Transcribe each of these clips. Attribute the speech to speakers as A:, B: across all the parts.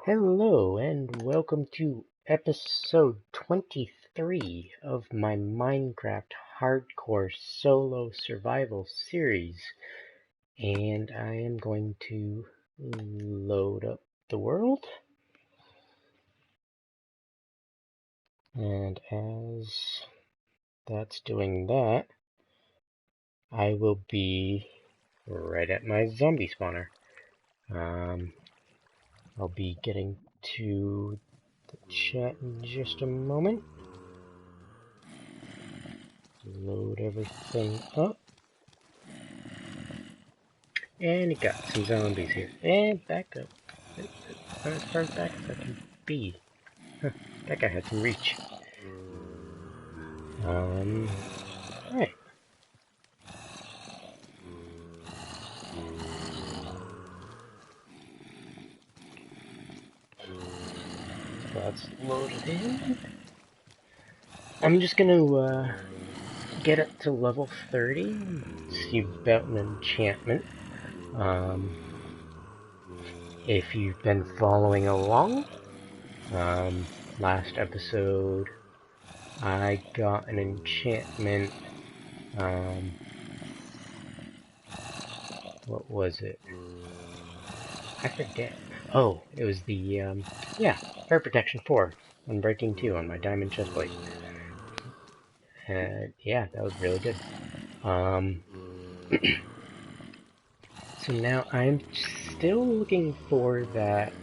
A: Hello and welcome to episode 23 of my Minecraft Hardcore Solo Survival series. And I am going to load up the world. And as that's doing that, I will be right at my zombie spawner. I'll be getting to the chat in just a moment. Load everything up. And it got some zombies here. And back up. As far back as I can be. Huh, that guy had some reach. Alright. So that's loaded in. I'm just gonna get up to level 30, see about an enchantment. If you've been following along, last episode I got an enchantment, what was it? I forget. Oh, it was the, Fire Protection 4 on Breaking 2 on my Diamond Chestplate. Yeah, that was really good. So now I'm still looking for that,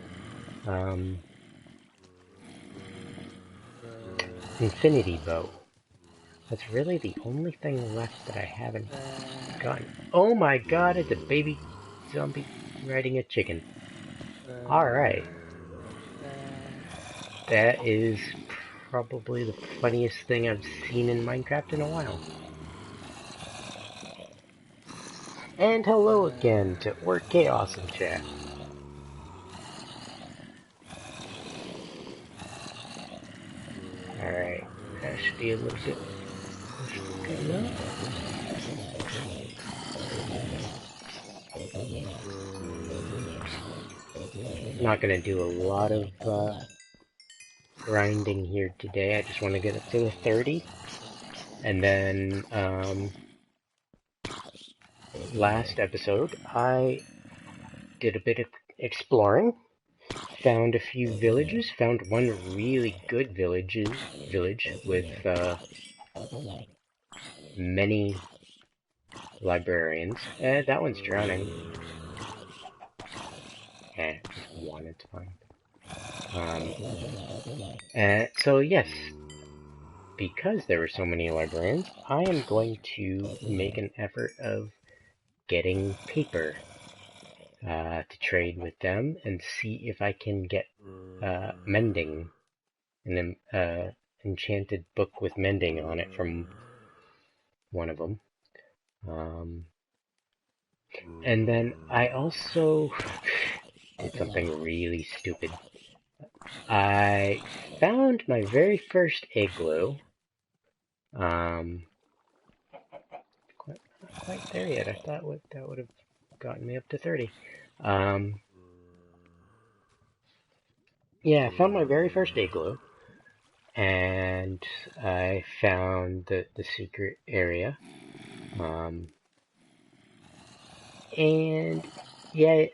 A: Infinity Bow. That's really the only thing left that I haven't gotten. Oh my god, it's a baby zombie riding a chicken. Alright. That is probably the funniest thing I've seen in Minecraft in a while. And hello again to Orc Chaos in chat. Alright, that should be a little bit good enough. Not gonna do a lot of grinding here today. I just want to get up to the 30. And then, last episode, I did a bit of exploring. Found a few villages. Found one really good village with many librarians. That one's drowning. Just one, it's fine. So yes, because there were so many librarians, I am going to make an effort of getting paper to trade with them and see if I can get mending, an enchanted book with mending on it from one of them. And then I also did something really stupid. I found my very first igloo. Not quite there yet. I thought that would have gotten me up to 30. Yeah, I found my very first igloo, and I found the secret area. And yeah,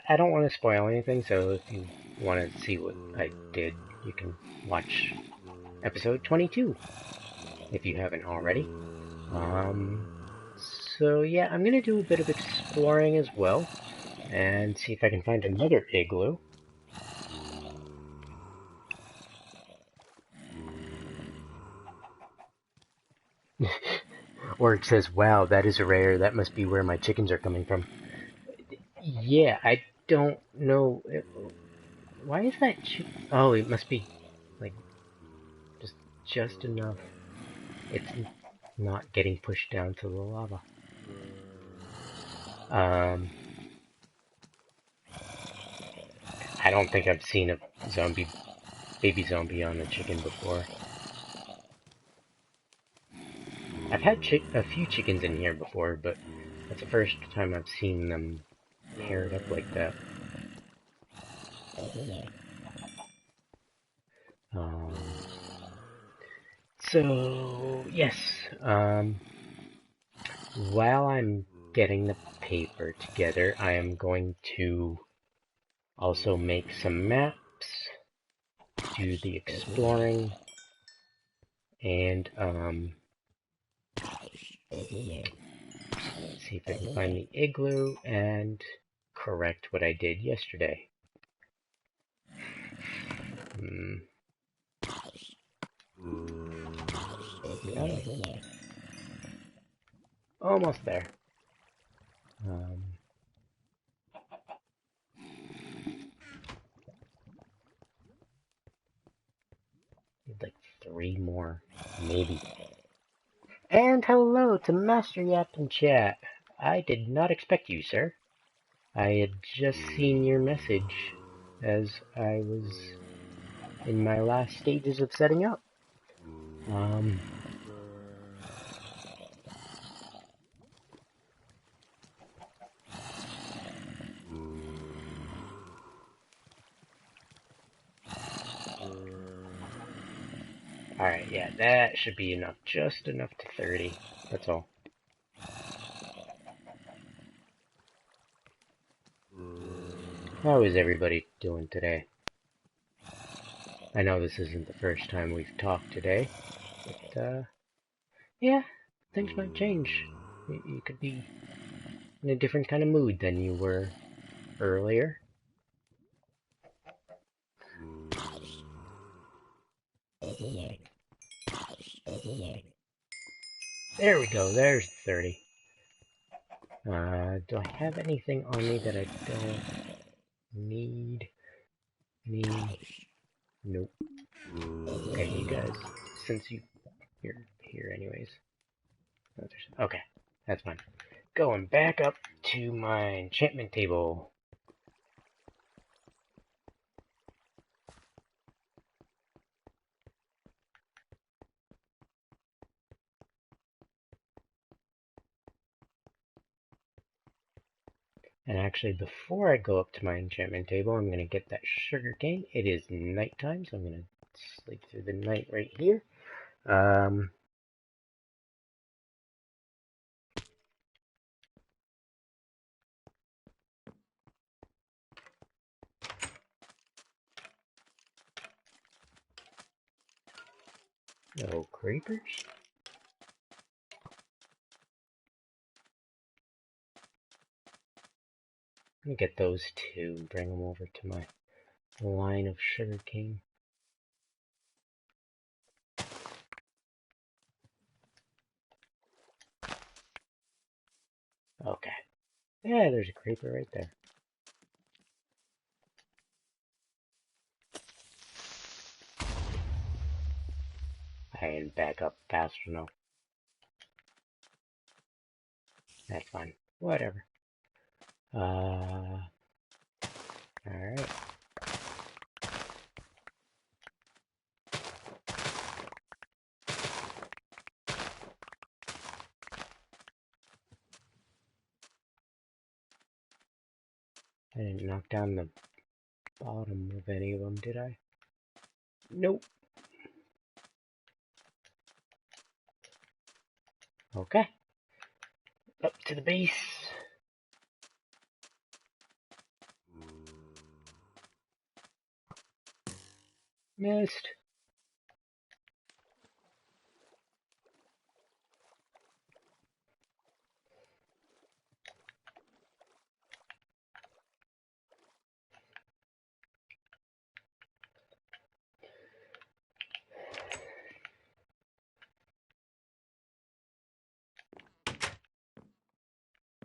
A: I don't want to spoil anything, so if you want to see what I did, you can watch episode 22 if you haven't already. So yeah, I'm gonna do a bit of exploring as well and see if I can find another igloo. Or it says, wow, that is rare. That must be where my chickens are coming from. Yeah, I don't know. Why is that oh, it must be, like, just enough. It's not getting pushed down to the lava. I don't think I've seen a baby zombie on a chicken before. I've had a few chickens in here before, but that's the first time I've seen them paired up like that. So, yes, while I'm getting the paper together, I am going to also make some maps, do the exploring, and, see if I can find the igloo and correct what I did yesterday. Yeah. Almost there. Need like 3 more, maybe. And hello to Master Yap in chat. I did not expect you, sir. I had just seen your message as I was in my last stages of setting up. Alright, yeah, that should be enough. Just enough to 30. That's all. How is everybody doing today? I know this isn't the first time we've talked today, but, yeah, things might change. You could be in a different kind of mood than you were earlier. There we go, there's 30. Do I have anything on me that I don't need? Nope. Okay, you guys, since you're here anyways. Okay, that's fine. Going back up to my enchantment table. And actually, before I go up to my enchantment table, I'm going to get that sugar cane. It is nighttime, so I'm going to sleep through the night right here. No creepers. I'm going to get those two and bring them over to my line of sugar cane. Okay. Yeah, there's a creeper right there. I didn't back up fast enough. That's fine. Whatever. Alright. I didn't knock down the bottom of any of them, did I? Nope. Okay. Up to the base. Missed.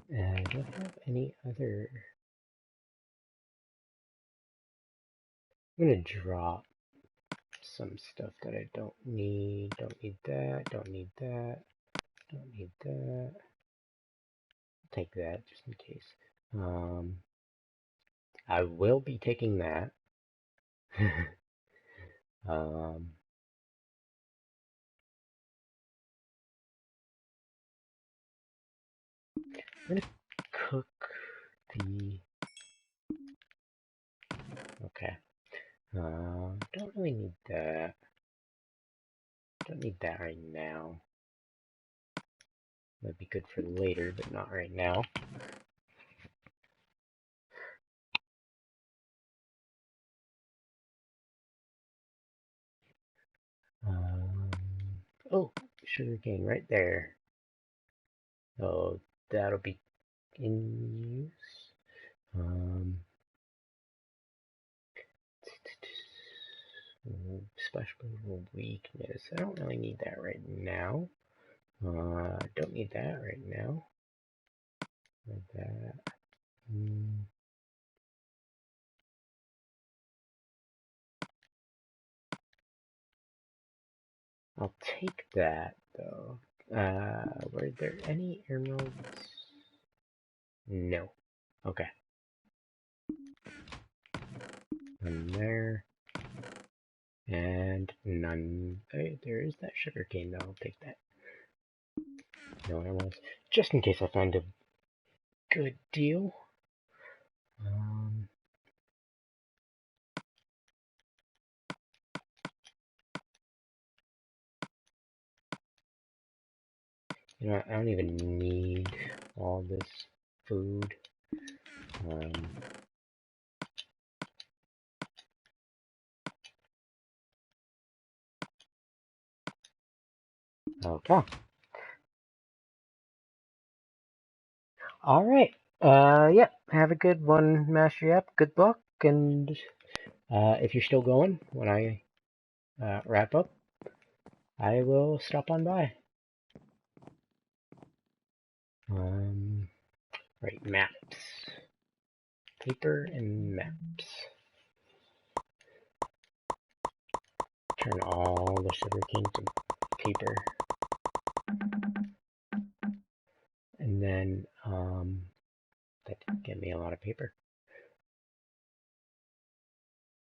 A: And do I have any other... I'm gonna drop some stuff that I don't need. Don't need that. Don't need that. Don't need that. I'll take that just in case. I will be taking that. I'm gonna cook the... Okay. Don't really need that. Don't need that right now. That'd be good for later, but not right now. Oh, sugarcane right there. Oh, that'll be in use. Special weakness. I don't really need that right now. Don't need that right now. Like that. I'll take that though. Were there any emeralds? No. Okay. None there. And none. There is that sugarcane though. I'll take that. No emeralds. Just in case I find a good deal. You know, I don't even need all this food. Okay. Alright. Yeah. Have a good one, Master Yap. Good luck, and if you're still going when I wrap up, I will stop on by. Right, maps. Paper and maps. Turn all the sugarcane to paper. And then, that didn't give me a lot of paper.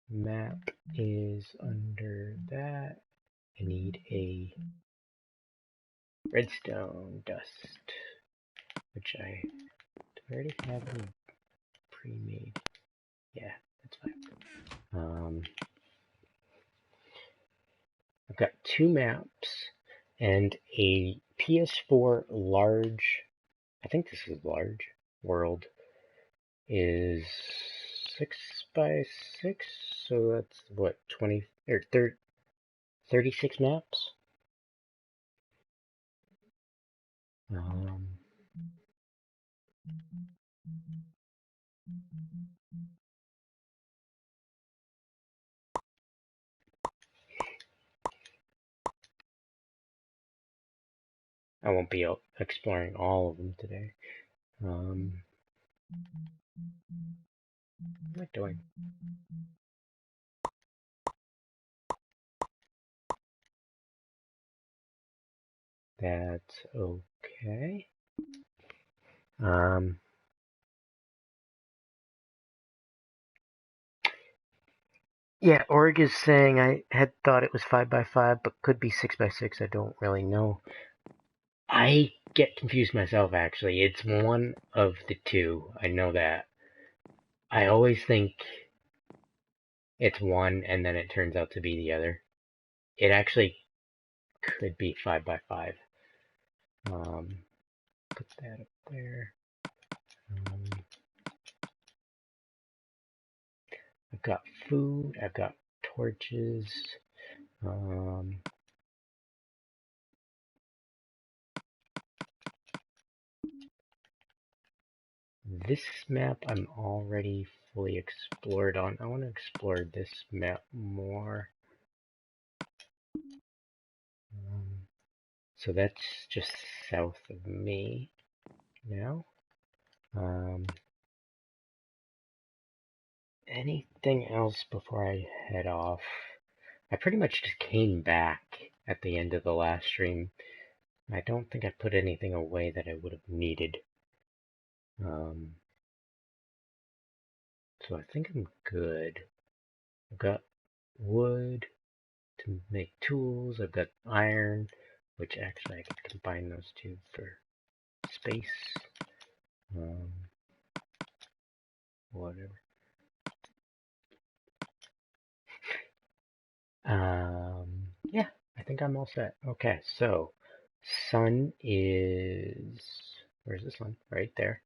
A: Map is under that. I need a redstone dust, which I already have any pre-made. Yeah, that's fine. I've got 2 maps and a PS4 large, I think this is large, world is 6 by 6, so that's what, 20 or 36 maps. I won't be exploring all of them today. What am I doing? That's okay. Yeah, Org is saying I had thought it was 5 by 5, but could be 6 by 6. I don't really know. I get confused myself, actually. It's one of the two. I know that. I always think it's one, and then it turns out to be the other. It actually could be 5 by 5. Put that up there. I've got food. I've got torches. This map I'm already fully explored on. I want to explore this map more. So that's just south of me now. Anything else before I head off? I pretty much just came back at the end of the last stream. I don't think I put anything away that I would have needed. So I think I'm good. I've got wood to make tools. I've got iron, which actually I could combine those two for space. Whatever. Yeah, I think I'm all set. Okay, so sun is, where's the sun? Right there.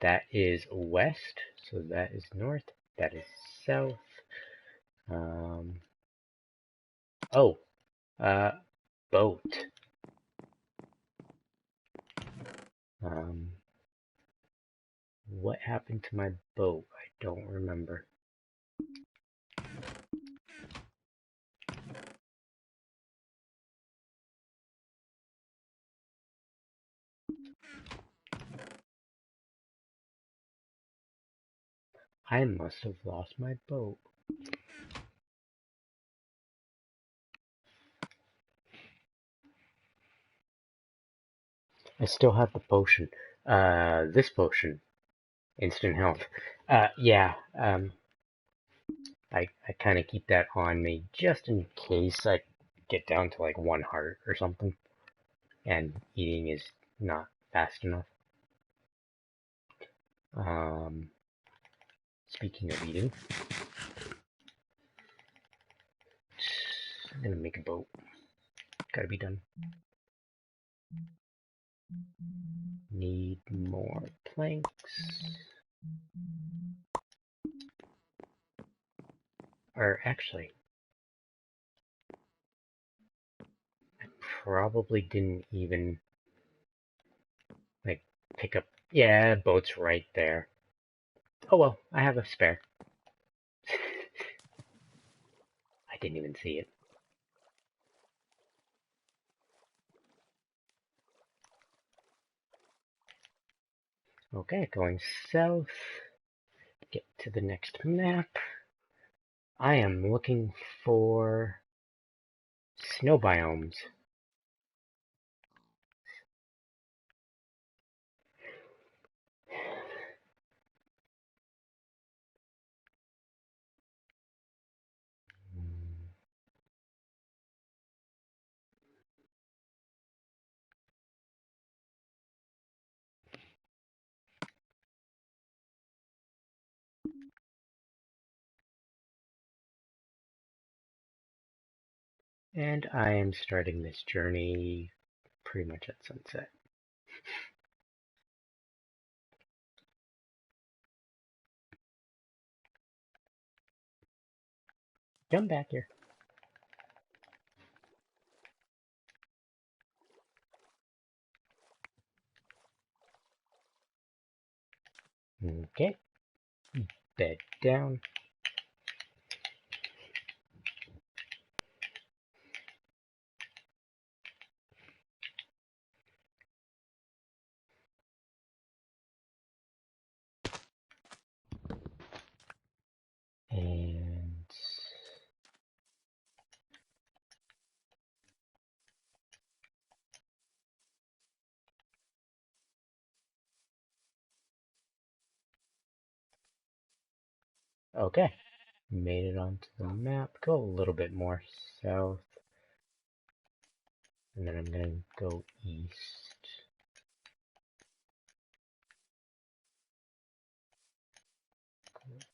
A: That is west, so that is north. That is south. Um, oh, uh, boat. Um, what happened to my boat? I don't remember. I must have lost my boat. I still have the potion. This potion. Instant health. Yeah, I kind of keep that on me just in case I get down to like 1 heart or something, and eating is not fast enough. Um, Speaking of eating, I'm gonna make a boat. Gotta be done. Need more planks. Or actually, I probably didn't even like pick up. Yeah, boat's right there. Oh well, I have a spare. I didn't even see it. Okay, going south. Get to the next map. I am looking for snow biomes. And I am starting this journey pretty much at sunset. Come back here. Okay, bed down. And okay, made it onto the map. Go a little bit more south. And then I'm gonna go east.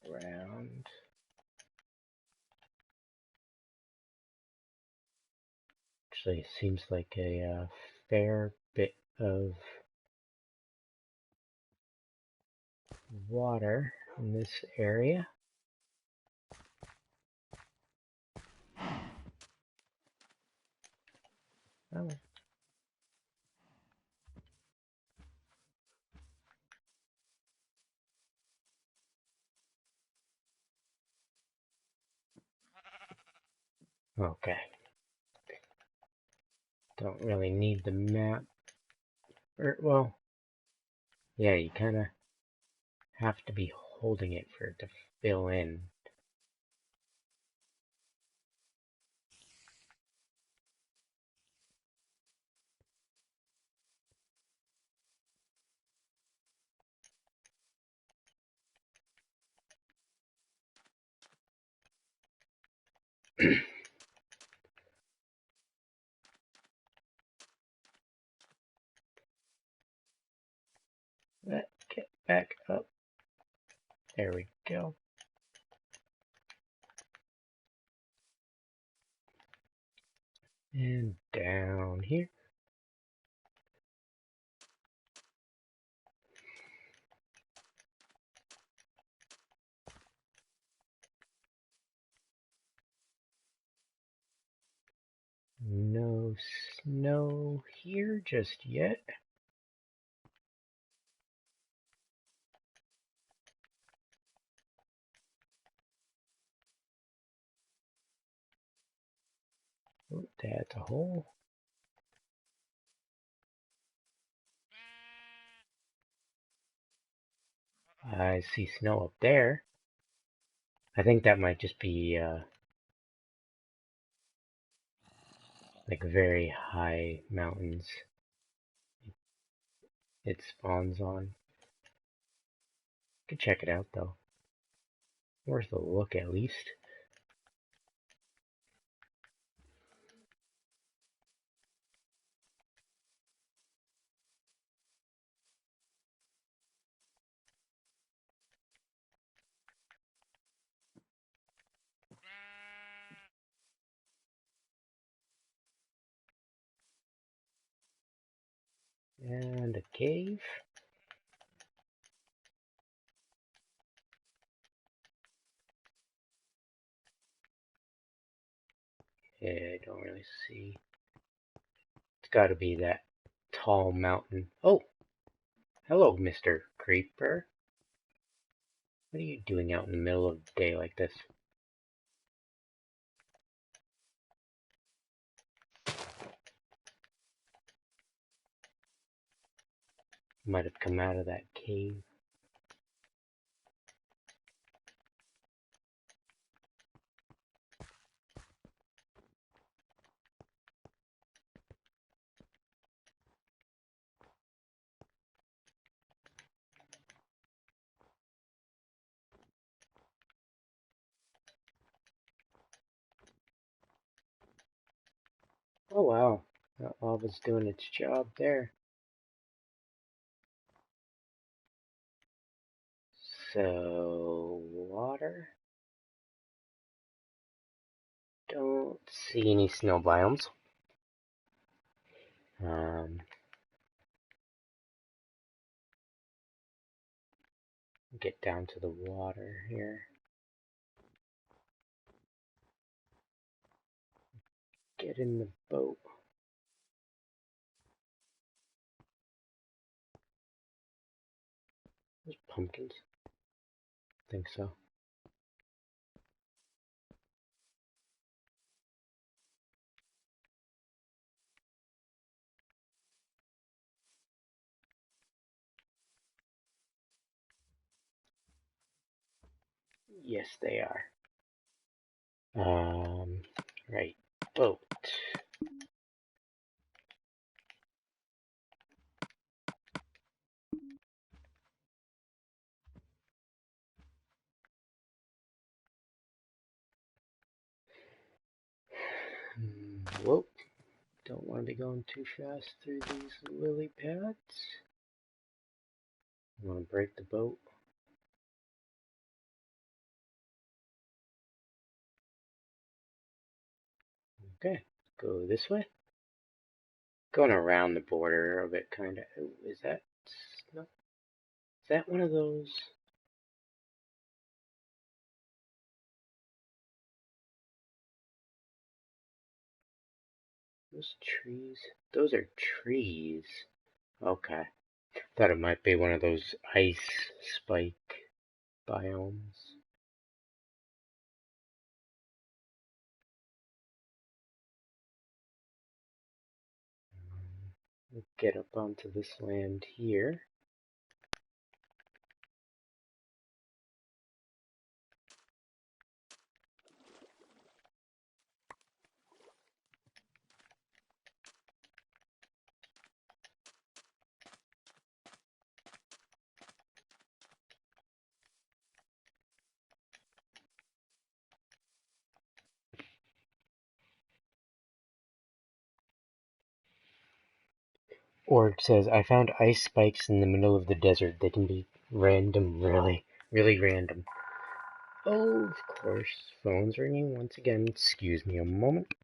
A: Go around. Actually, it seems like a fair bit of water in this area. Oh, okay. Don't really need the map. Well, yeah, you kind of have to be holding it for it to fill in. Let's get back up. There we go. And down here. No snow here just yet. Oh, that's a hole. I see snow up there. I think that might just be like very high mountains it spawns on. Could check it out though. Worth a look at least. And a cave. Yeah, I don't really see. It's gotta be that tall mountain. Oh, hello, Mr. Creeper. What are you doing out in the middle of the day like this? Might have come out of that cave. Oh wow, that lava's doing its job there. So, water. Don't see any snow biomes. Get down to the water here. Get in the boat. There's pumpkins. I think so. Yes, they are. Right. Boat. Whoa. Don't want to be going too fast through these lily pads. I want to break the boat. Okay, go this way. Going around the border of it, kind of. Is that no? Is that one of those? Those trees? Those are trees. Okay. Thought it might be one of those ice spike biomes. We'll get up onto this land here. Org says, I found ice spikes in the middle of the desert. They can be random, really, really random. Oh, of course. Phone's ringing once again. Excuse me a moment.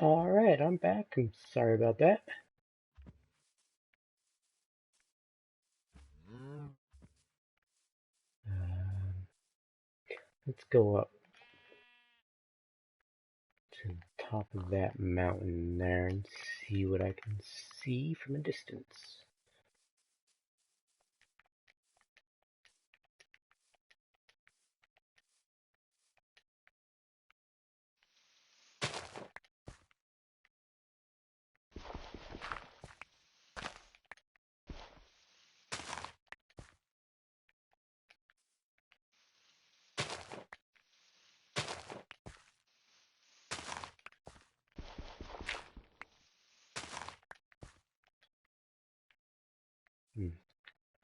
A: Alright, I'm back. I'm sorry about that. Um, let's go up to the top of that mountain there and see what I can see from a distance.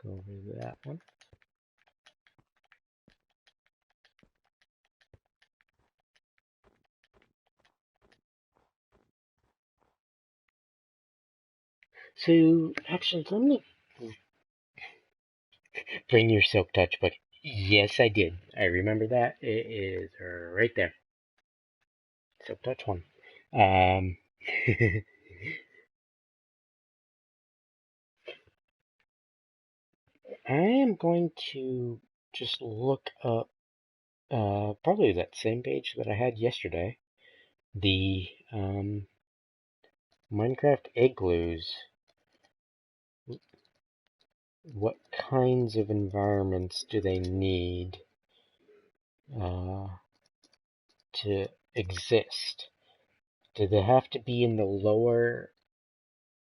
A: Go over to that one. So, actually, let me bring your Silk Touch book. Yes, I did. I remember that. It is right there. Silk Touch one. Um, I am going to just look up probably that same page that I had yesterday. The Minecraft igloos. What kinds of environments do they need uh, to exist? Do they have to be in the lower,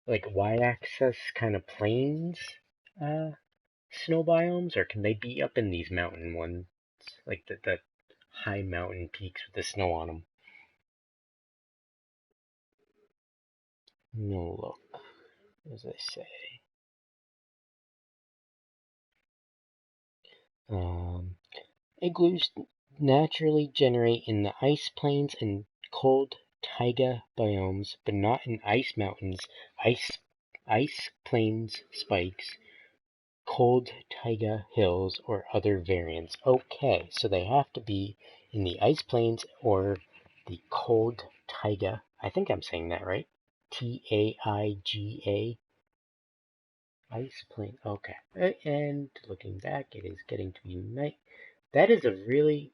A: like y-axis kind of plains snow biomes, or can they be up in these mountain ones, like the high mountain peaks with the snow on them? No look, as I say. Um, Igloos naturally generate in the ice plains and cold taiga biomes, but not in ice mountains, ice plains spikes, cold taiga hills, or other variants. Okay, so they have to be in the ice plains or the cold taiga. I think I'm saying that right. Taiga. Ice plain. Okay. And looking back, it is getting to be night. That is a really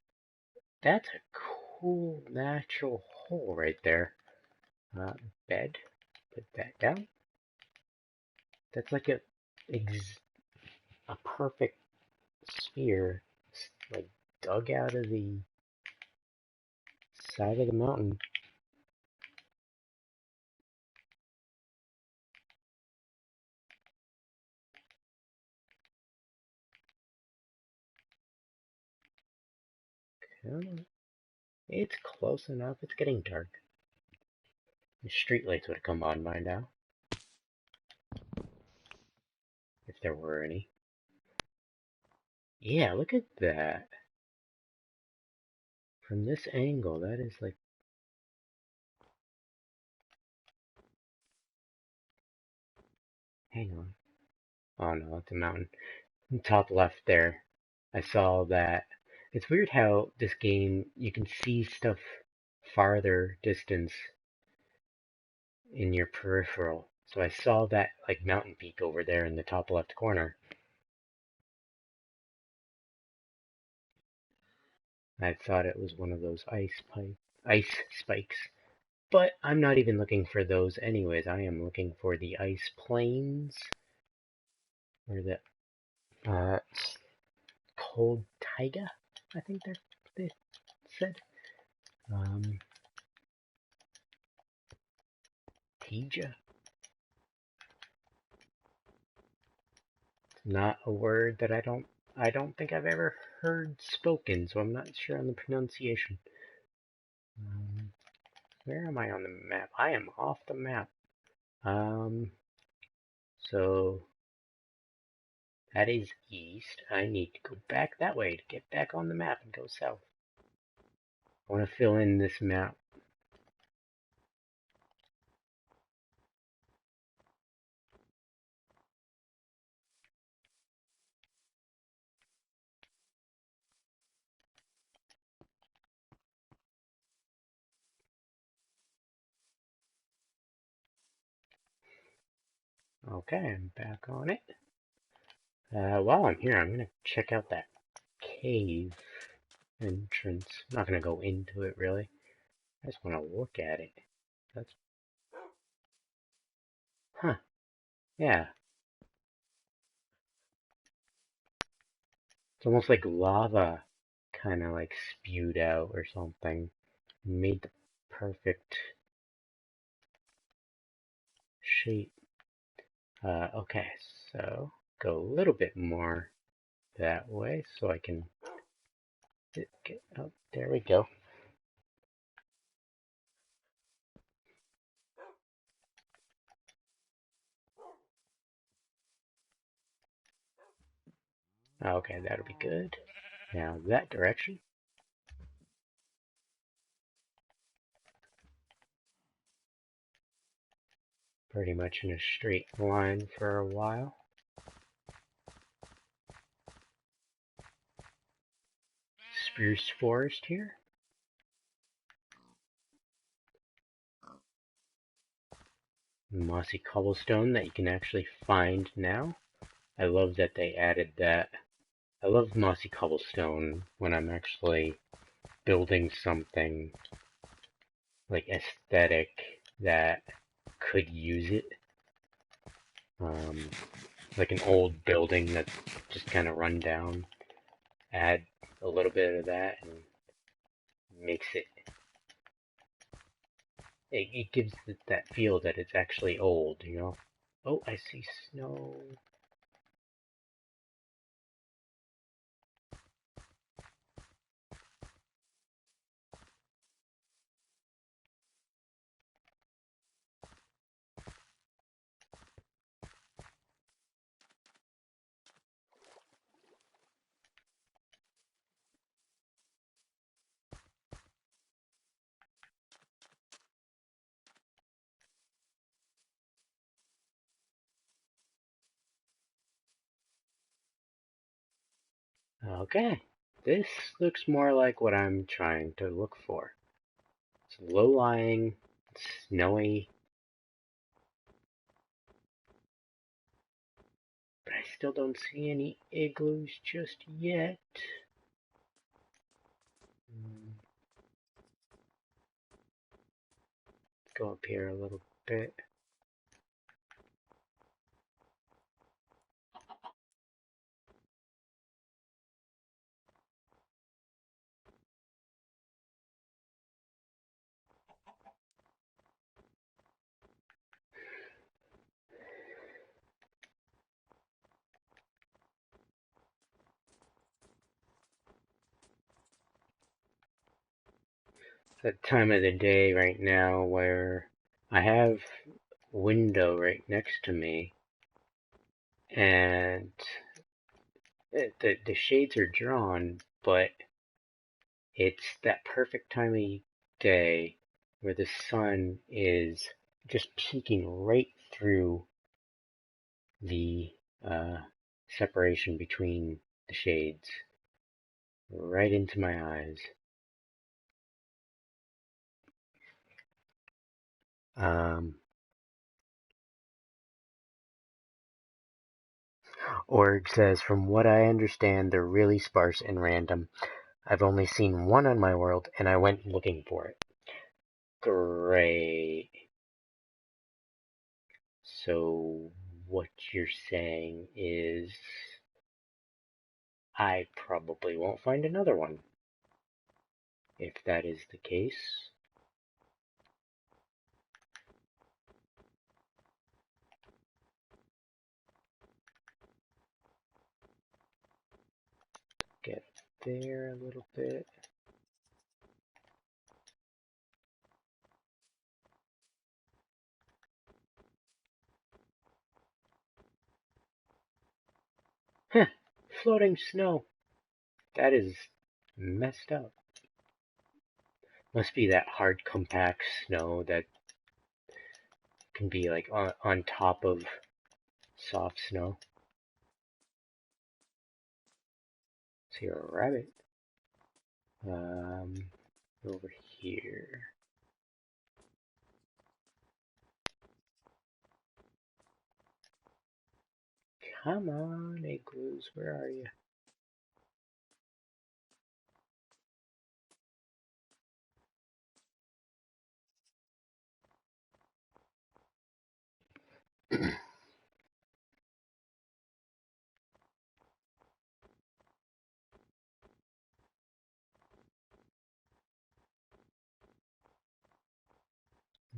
A: That's a cool natural hole right there. Bed. Put that down. That's like a perfect sphere, like dug out of the side of the mountain. It's close enough. It's getting dark. The streetlights would have come on by now, if there were any. Yeah, look at that. From this angle, that is like. Hang on. Oh no, it's a mountain. Top left there, I saw that. It's weird how this game you can see stuff farther distance in your peripheral. So I saw that like mountain peak over there in the top left corner. I thought it was one of those ice spikes. But I'm not even looking for those anyways. I am looking for the ice plains or the uh, cold taiga. I think they said. Um, Tija. Not a word that I don't think I've ever heard spoken, so I'm not sure on the pronunciation. Um, where am I on the map? I am off the map. Um, so that is east. I need to go back that way to get back on the map and go south. I want to fill in this map. Okay, I'm back on it. While I'm here, I'm gonna check out that cave entrance. I'm not gonna go into it really. I just want to look at it. That's huh. Yeah, it's almost like lava, kind of like spewed out or something. Made the perfect shape. Okay, so go a little bit more that way so I can get. Oh, there we go. Okay, that'll be good. Now that direction. Pretty much in a straight line for a while. Spruce forest here. Mossy cobblestone that you can actually find now. I love that they added that. I love mossy cobblestone when I'm actually building something like aesthetic that could use it. Like an old building that's just kind of run down. Add a little bit of that and makes it gives it that feel that it's actually old, you know? Oh, I see snow. Okay, this looks more like what I'm trying to look for. It's low-lying, snowy, but I still don't see any igloos just yet. Let's go up here a little bit. It's that time of the day right now where I have a window right next to me, and the shades are drawn, but it's that perfect time of day where the sun is just peeking right through the separation between the shades, right into my eyes. Um, Org says, from what I understand, they're really sparse and random. I've only seen one on my world, and I went looking for it. Great. So, what you're saying is I probably won't find another one. If that is the case, get there a little bit. Huh, floating snow. That is messed up. Must be that hard compact snow that can be like on top of soft snow. See a rabbit. Um, over here. Come on, igloos, where are you?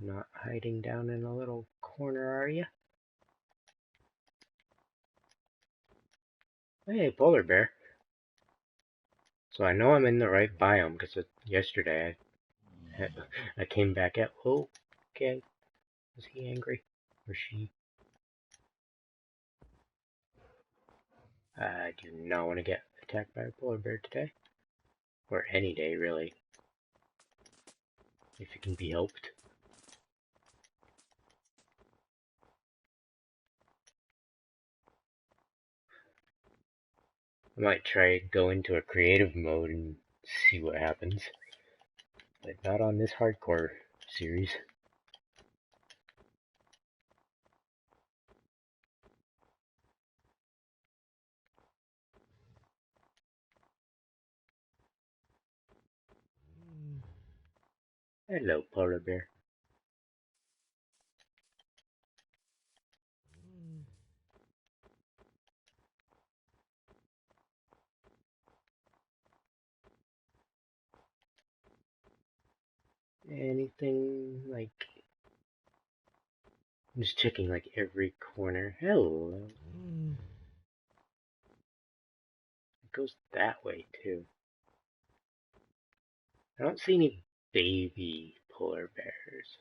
A: Not hiding down in a little corner, are you? Hey, polar bear. So I know I'm in the right biome because yesterday I came back at. Oh, okay. Was he angry? Or she? I do not want to get attacked by a polar bear today. Or any day, really. If it can be helped. I might try go into a creative mode and see what happens. But not on this hardcore series. Hello, polar bear. Anything like... I'm just checking like every corner. Hello. It goes that way too. I don't see any baby polar bears.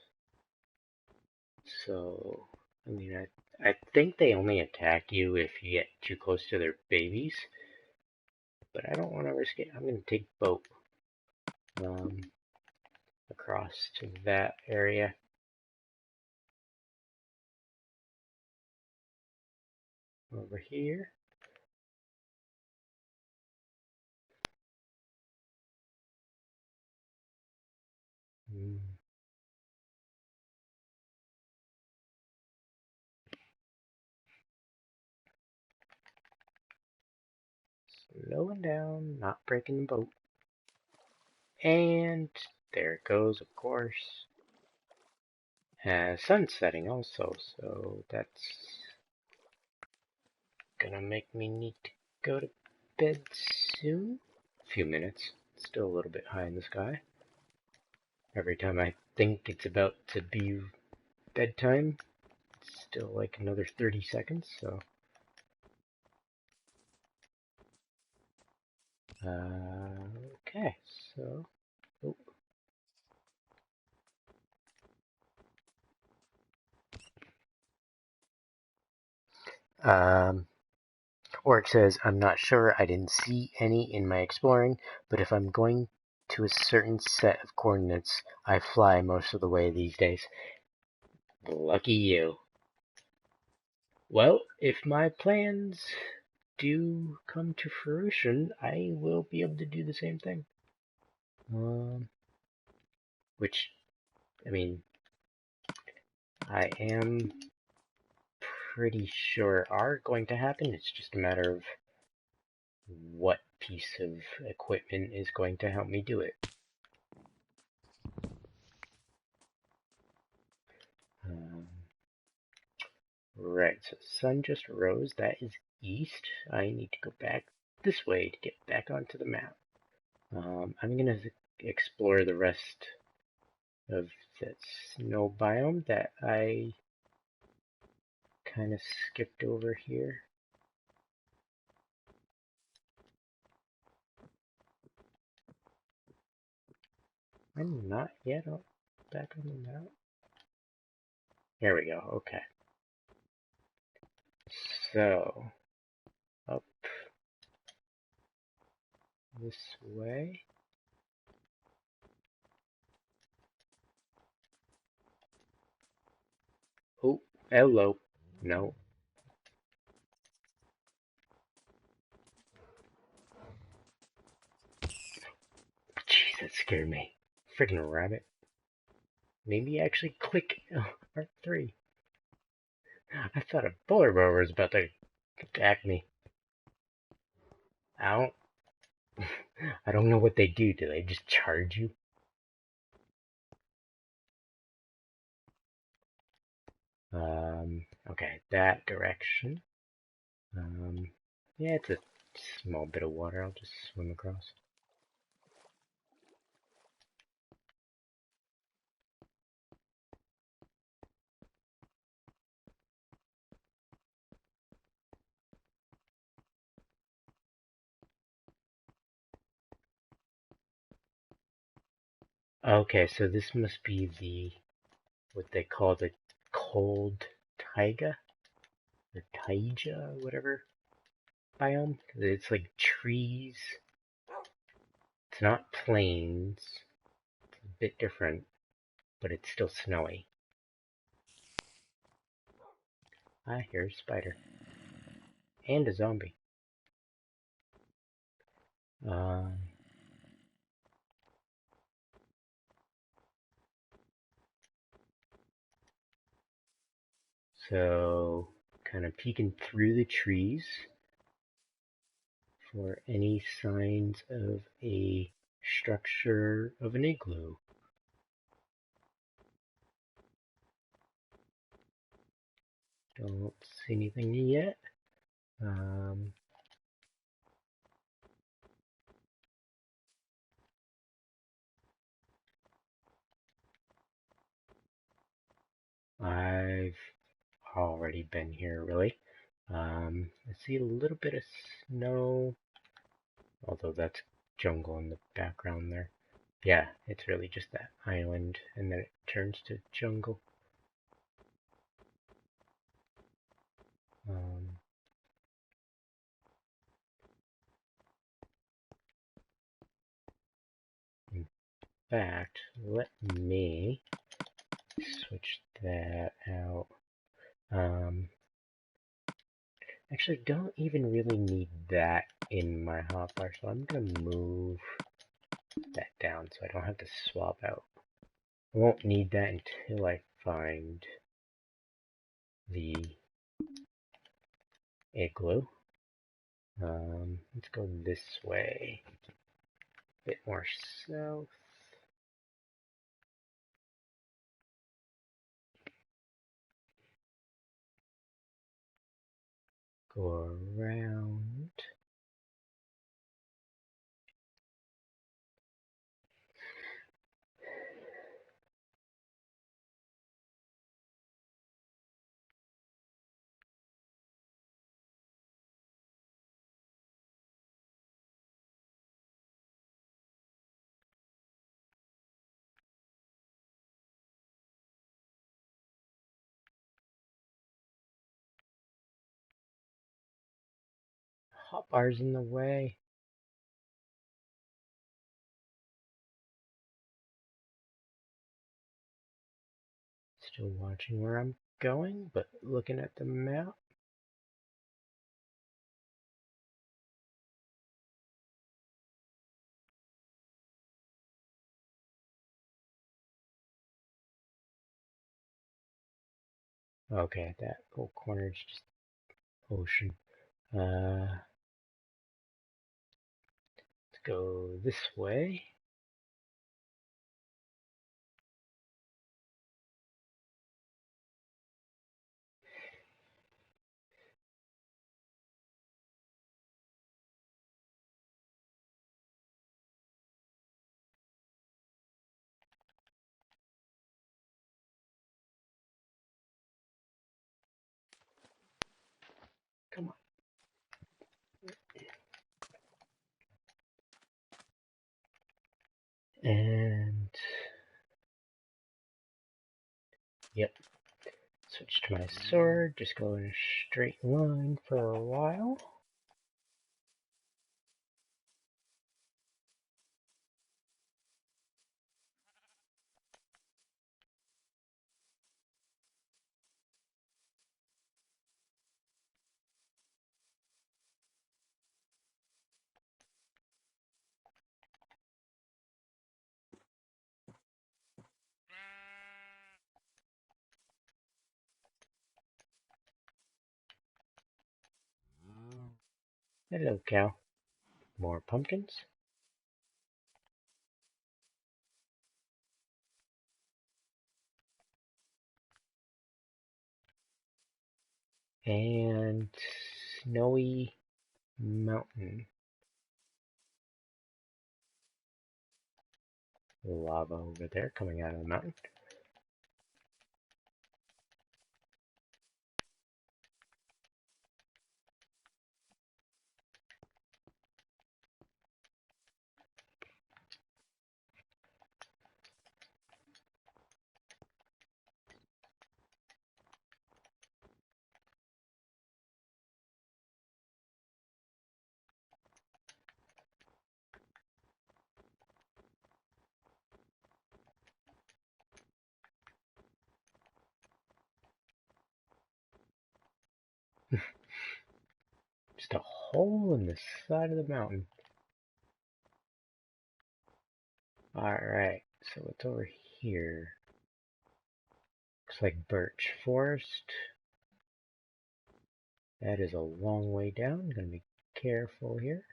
A: So, I mean, I think they only attack you if you get too close to their babies. But I don't want to risk it. I'm going to take boat across to that area. Over here. Slowing down, not breaking the boat. And there it goes, of course. Sun's setting also, so that's gonna make me need to go to bed soon. A few minutes. Still a little bit high in the sky. Every time I think it's about to be bedtime, it's still like another 30 seconds, so... okay, so... Oh. Orc says, I'm not sure, I didn't see any in my exploring, but if I'm going to a certain set of coordinates, I fly most of the way these days. Lucky you. Well, if my plans do come to fruition, I will be able to do the same thing. Which, I mean, I am pretty sure are going to happen. It's just a matter of what piece of equipment is going to help me do it. Right, so sun just rose. That is east. I need to go back this way to get back onto the map. I'm going to explore the rest of that snow biome that I kind of skipped over here. I'm not yet back on the map. There we go, okay. So, up this way. Oh, hello. No. Jeez, that scared me. Freaking rabbit. Maybe actually click R3. I thought a polar bear was about to Attack me. I don't I don't know what they do. Do they just charge you? Okay, that direction. Yeah, it's a small bit of water. I'll just swim across. Okay, so this must be what they call the cold taiga or taiga, whatever biome. It's like trees. It's not plains. It's a bit different, but it's still snowy. Ah, here's a spider and a zombie. Um, so kind of peeking through the trees for any signs of a structure of an igloo. Don't see anything yet. I've already been here, really. I see a little bit of snow, although that's jungle in the background there. Yeah, it's really just that island, and then it turns to jungle. Um, in fact, let me switch that out. Actually, don't even really need that in my hotbar, so I'm gonna move that down so I don't have to swap out. I won't need that until I find the igloo. Let's go this way. A bit more south. Go around. Hotbar's in the way. Still watching where I'm going, but looking at the map. Okay, that whole corner is just ocean. Let's go this way. Come on. And yep, switch to my sword. Just go in a straight line for a while. Hello, cow. More pumpkins. And snowy mountain. Lava over there coming out of the mountain. Just a hole in the side of the mountain. Alright, so what's over here? Looks like birch forest. That is a long way down. I'm gonna be careful here.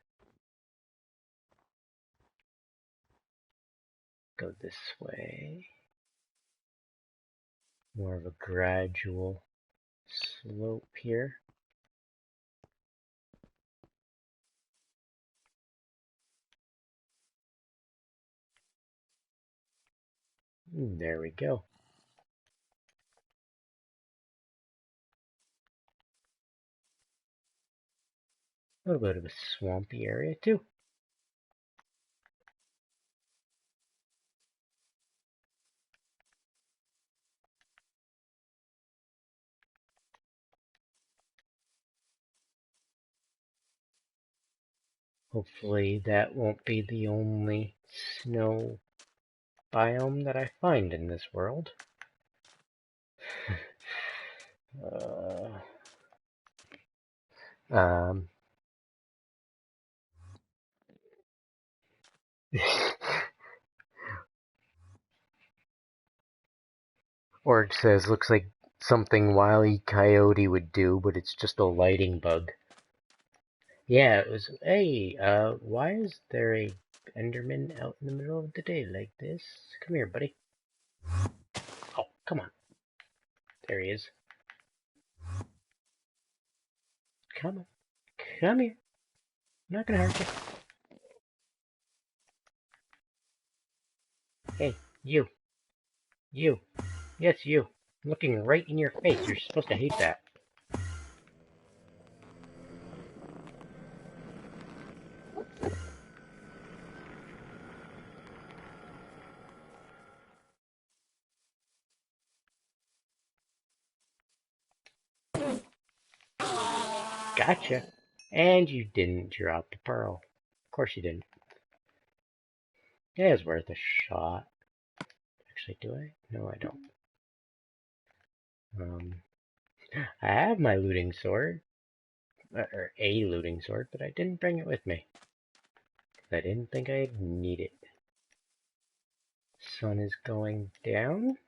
A: Go this way. More of a gradual slope here. There we go. A little bit of a swampy area too. Hopefully that won't be the only snow biome that I find in this world. uh, um, Org says, looks like something Wile E. Coyote would do, but it's just a lighting bug. Yeah, it was, hey, why is there a Enderman out in the middle of the day like this? Come here, buddy. Oh, come on. There he is. Come on. Come here. I'm not gonna hurt you. Hey, you. You. Yes, you. I'm looking right in your face. You're supposed to hate that. Gotcha. And you didn't drop the pearl. Of course you didn't. Yeah, it's worth a shot. Actually, do I? No, I don't. I have my looting sword. Or a looting sword, but I didn't bring it with me. I didn't think I'd need it. Sun is going down.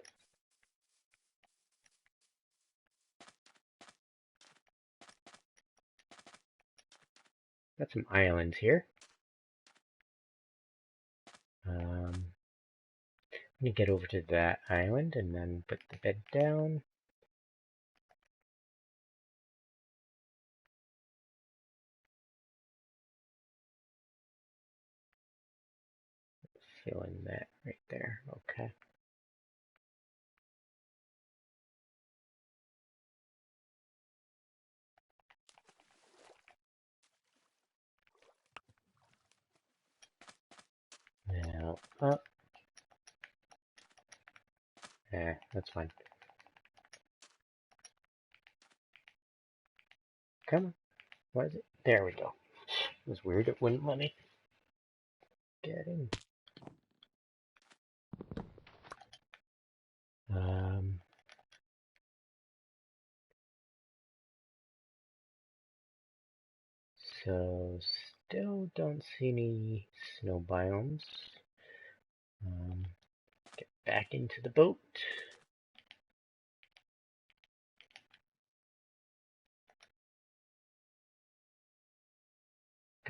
A: Got some islands here. I'm gonna get over to that island and then put the bed down. Fill in that right there. Okay. Now up. That's fine. Come on. What is it? There we go. It was weird it wouldn't let me get in. Um, so still don't see any snow biomes. Get back into the boat.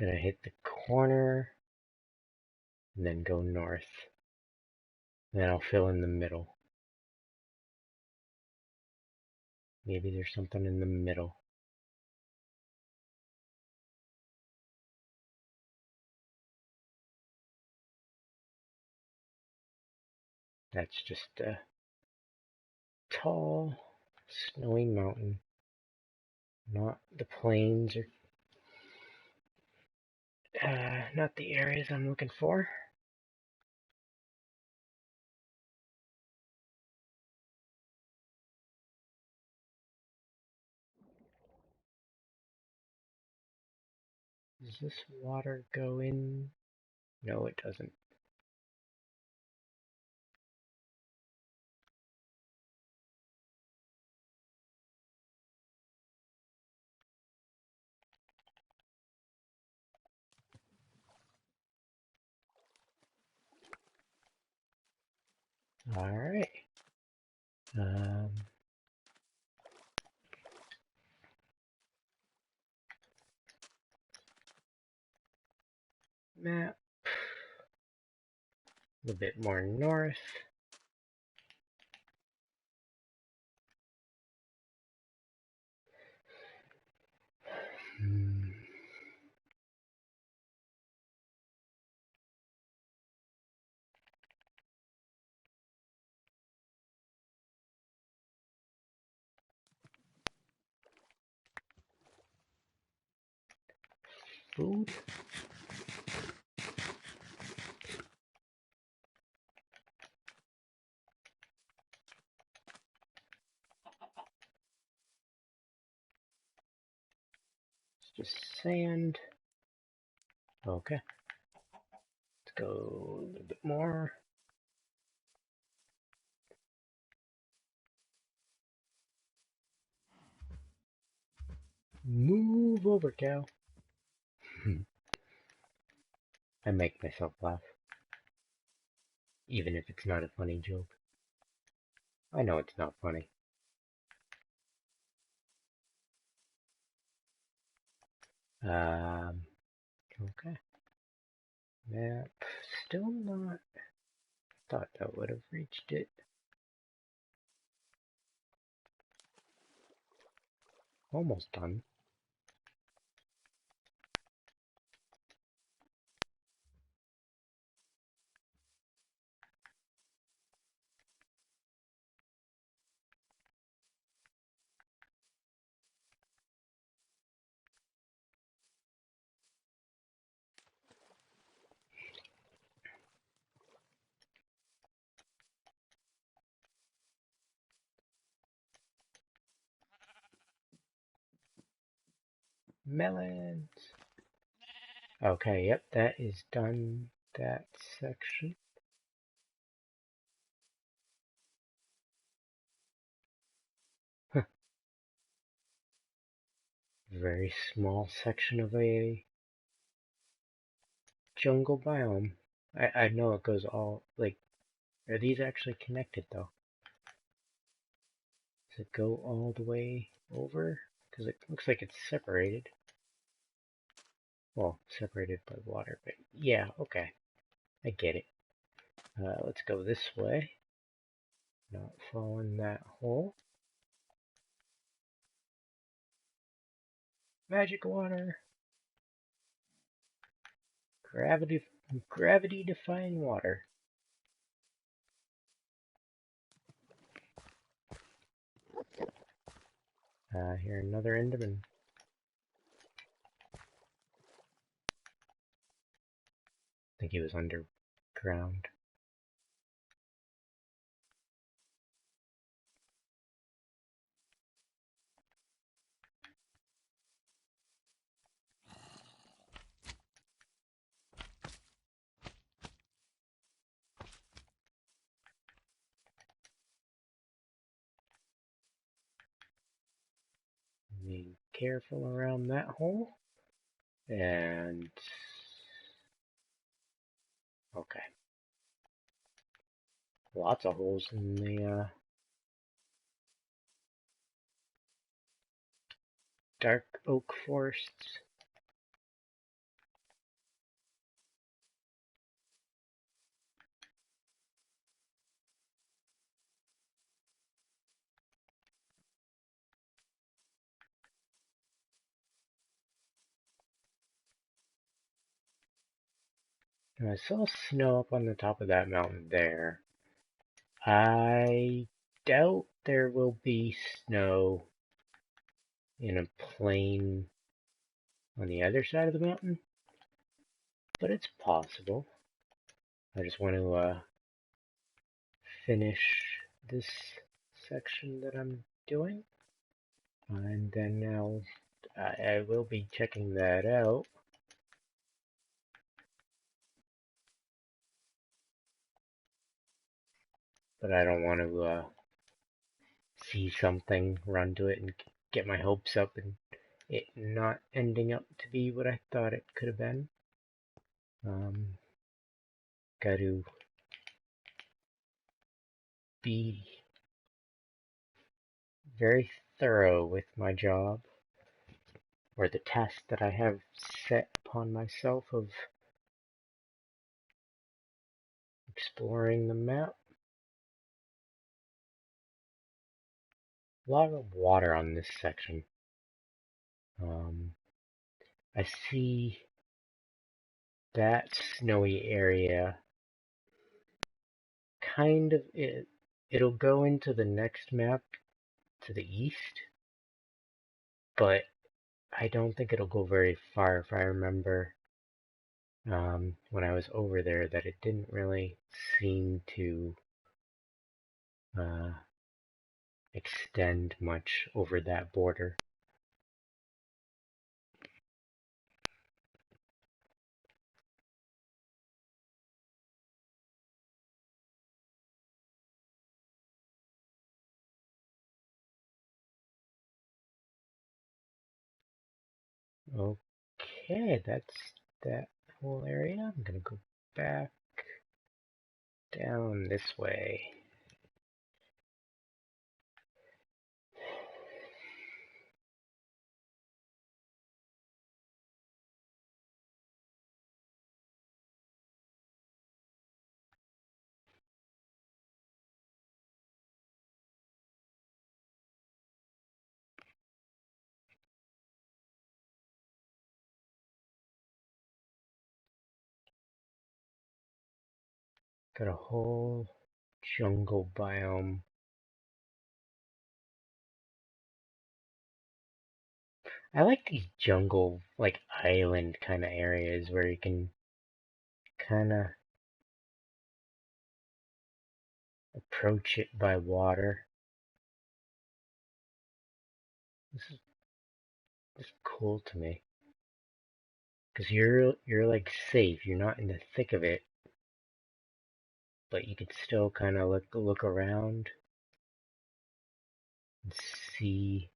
A: Gonna hit the corner and then go north. Then I'll fill in the middle. Maybe there's something in the middle. That's just a tall, snowy mountain. Not the plains or not the areas I'm looking for. Does this water go in? No, it doesn't. Alright. Map. A little bit more north. Food. It's just sand. Okay. Let's go a little bit more. Move over, cow. I make myself laugh. Even if it's not a funny joke. I know it's not funny. Okay. Map. Still not. Thought that would have reached it. Almost done. Melons. Okay, yep, that is done. That section. Huh. Very small section of a jungle biome. I know it goes all, like, are these actually connected though? Does it go all the way over? Because it looks like it's separated. Well, separated by water, but yeah, okay. I get it. Let's go this way. Not fall in that hole. Magic water. Gravity defying water. Here another Enderman. I think he was underground. Be careful around that hole. And okay. Lots of holes in the dark oak forests. I saw snow up on the top of that mountain there. I doubt there will be snow in a plain on the other side of the mountain, but it's possible. I just want to finish this section that I'm doing, and then I will be checking that out. But I don't want to see something, run to it, and get my hopes up, and it not ending up to be what I thought it could have been. Got to be very thorough with my job, or the task that I have set upon myself of exploring the map. A lot of water on this section. I see that snowy area kind of it'll go into the next map to the east, but I don't think it'll go very far. If I remember when I was over there, that it didn't really seem to uh, extend much over that border. Okay, that's that whole area. I'm gonna go back down this way. Got a whole jungle biome. I like these jungle, like island kind of areas where you can kind of approach it by water. This is cool to me because you're like safe. You're not in the thick of it, but you can still kind of look around and see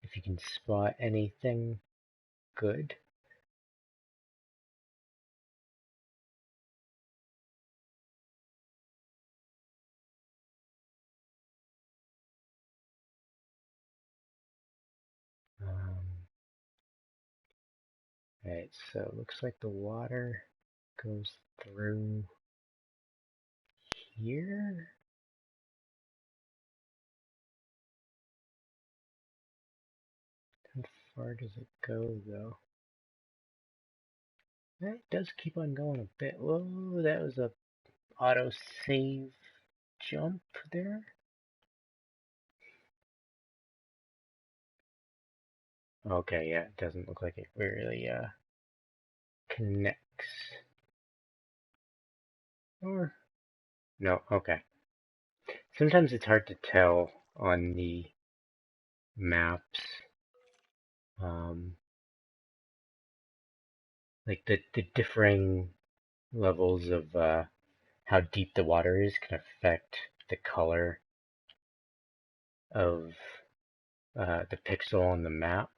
A: if you can spot anything good. Alright, so it looks like the water goes through here. How far does it go though? It does keep on going a bit. Whoa, that was a auto save jump there. Okay, yeah, it doesn't look like it really connects. Or no, okay. Sometimes it's hard to tell on the maps. Like the differing levels of how deep the water is can affect the color of the pixel on the map.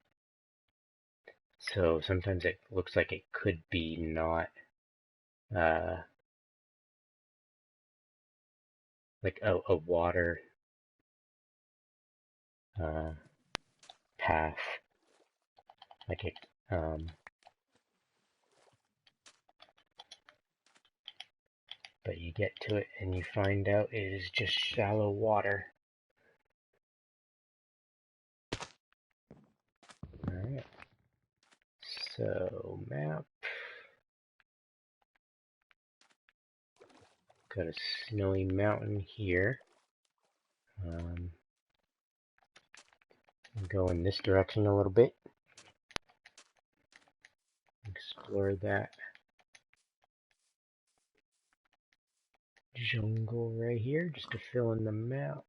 A: So sometimes it looks like it could be not uh, like a water uh, path, like it. But you get to it and you find out it is just shallow water. Alright. So, map. Got a snowy mountain here. Go in this direction a little bit. Explore that jungle right here just to fill in the map.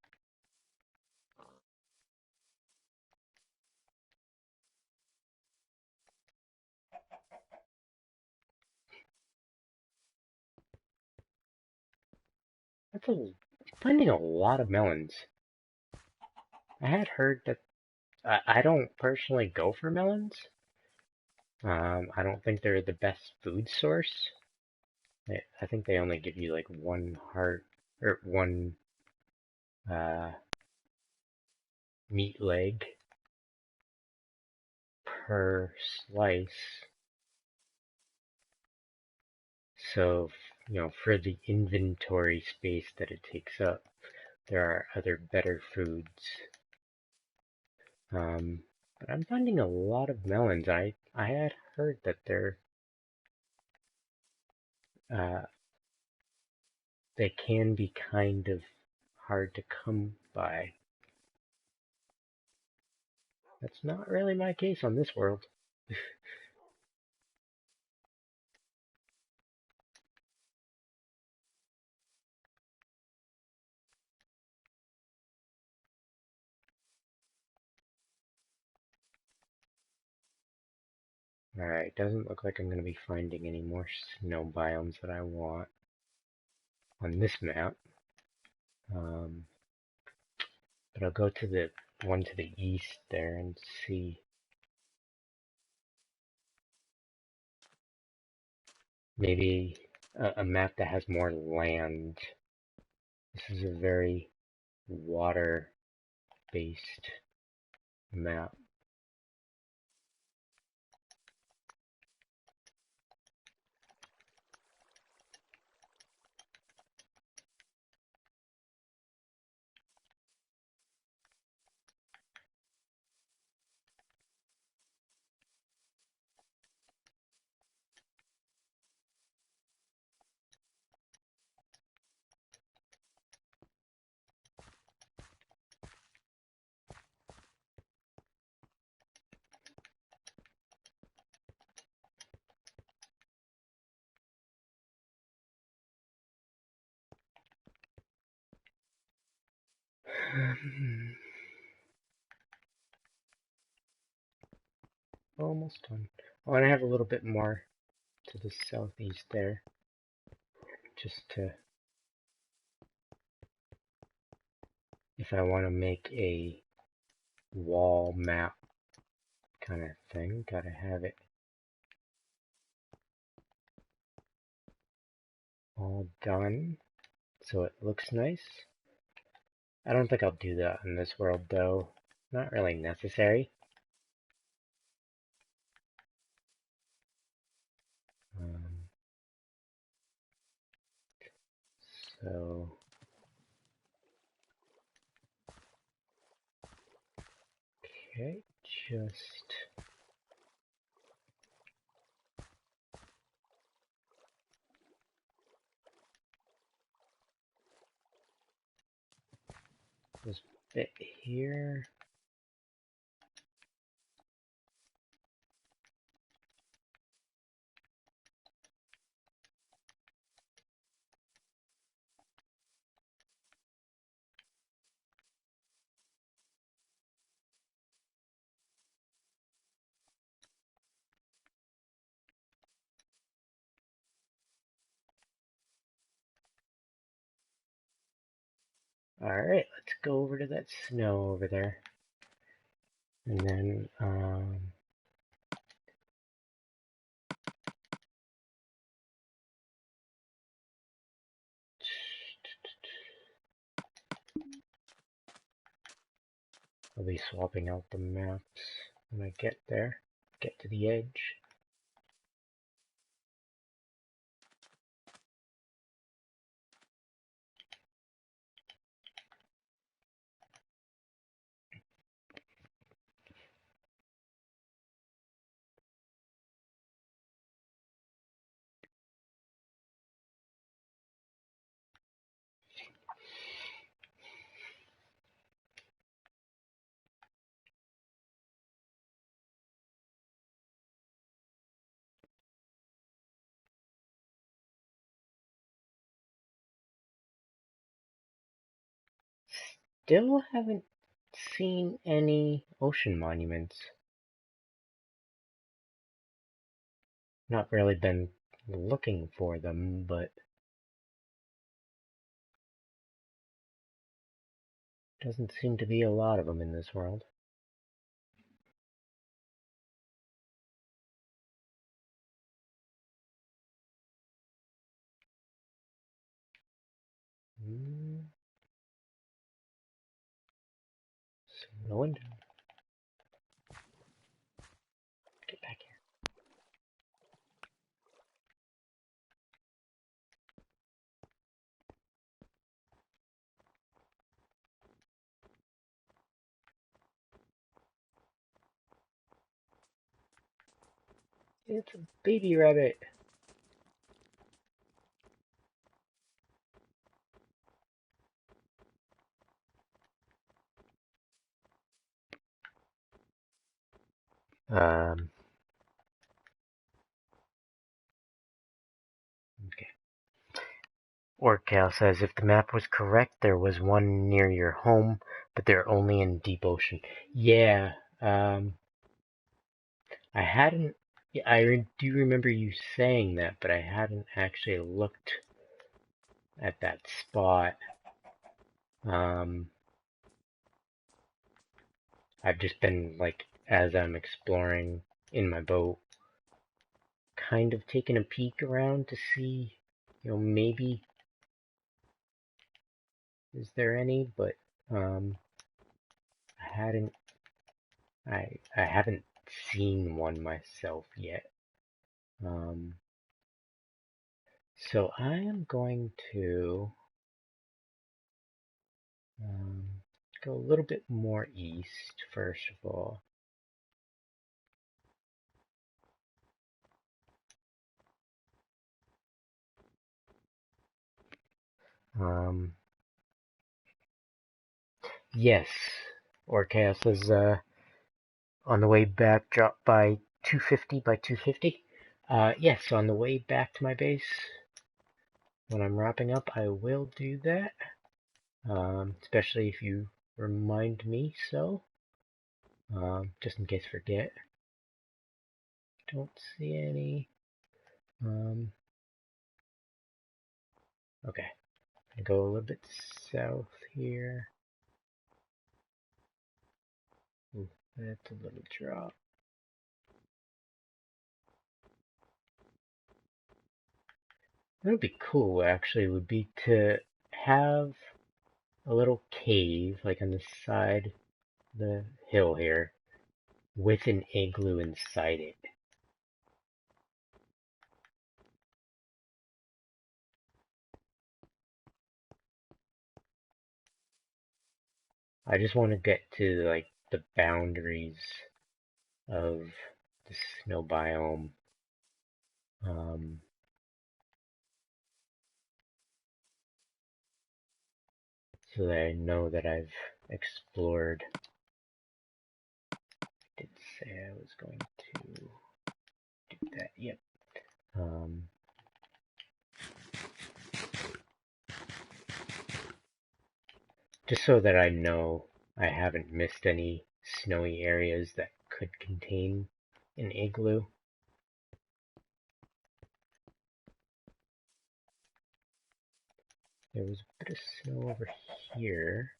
A: Finding a lot of melons. I had heard that I don't personally go for melons. I don't think they're the best food source. I think they only give you like one heart or one meat leg per slice. So, for the inventory space that it takes up, there are other better foods. But I'm finding a lot of melons. I had heard that uh, they can be kind of hard to come by. That's not really my case on this world. Alright, doesn't look like I'm going to be finding any more snow biomes that I want on this map. But I'll go to the one to the east there and see. Maybe a map that has more land. This is a very water-based map. Almost done. Oh, and I have a little bit more to the southeast there, just to, if I want to make a wall map kind of thing, gotta have it all done so it looks nice. I don't think I'll do that in this world though. Not really necessary. So okay, just this bit here. Alright, let's go over to that snow over there. And then, I'll be swapping out the maps when I get there, get to the edge. still haven't seen any ocean monuments. Not really been looking for them, but doesn't seem to be a lot of them in this world. No one. Get back here. It's a baby rabbit. Okay. Orcal says if the map was correct, there was one near your home, but they're only in deep ocean. Yeah. I hadn't. Yeah, do remember you saying that, but I hadn't actually looked at that spot. I've just been like, as I'm exploring in my boat, kind of taking a peek around to see, maybe is there any, but I hadn't. I haven't seen one myself yet. So I am going to go a little bit more east first of all. Yes, Orcas is on the way back, dropped by 250 by 250. Yes, on the way back to my base, when I'm wrapping up, I will do that. Especially if you remind me so. Just in case I forget. Don't see any. Okay. I go a little bit south here. Ooh, that's a little drop. That would be cool, actually, would be to have a little cave, like on the side of the hill here, with an igloo inside it. I just want to get to, like, the boundaries of the snow biome. So that I know that I've explored. I did say I was going to do that. Yep. Just so that I know I haven't missed any snowy areas that could contain an igloo. There was a bit of snow over here.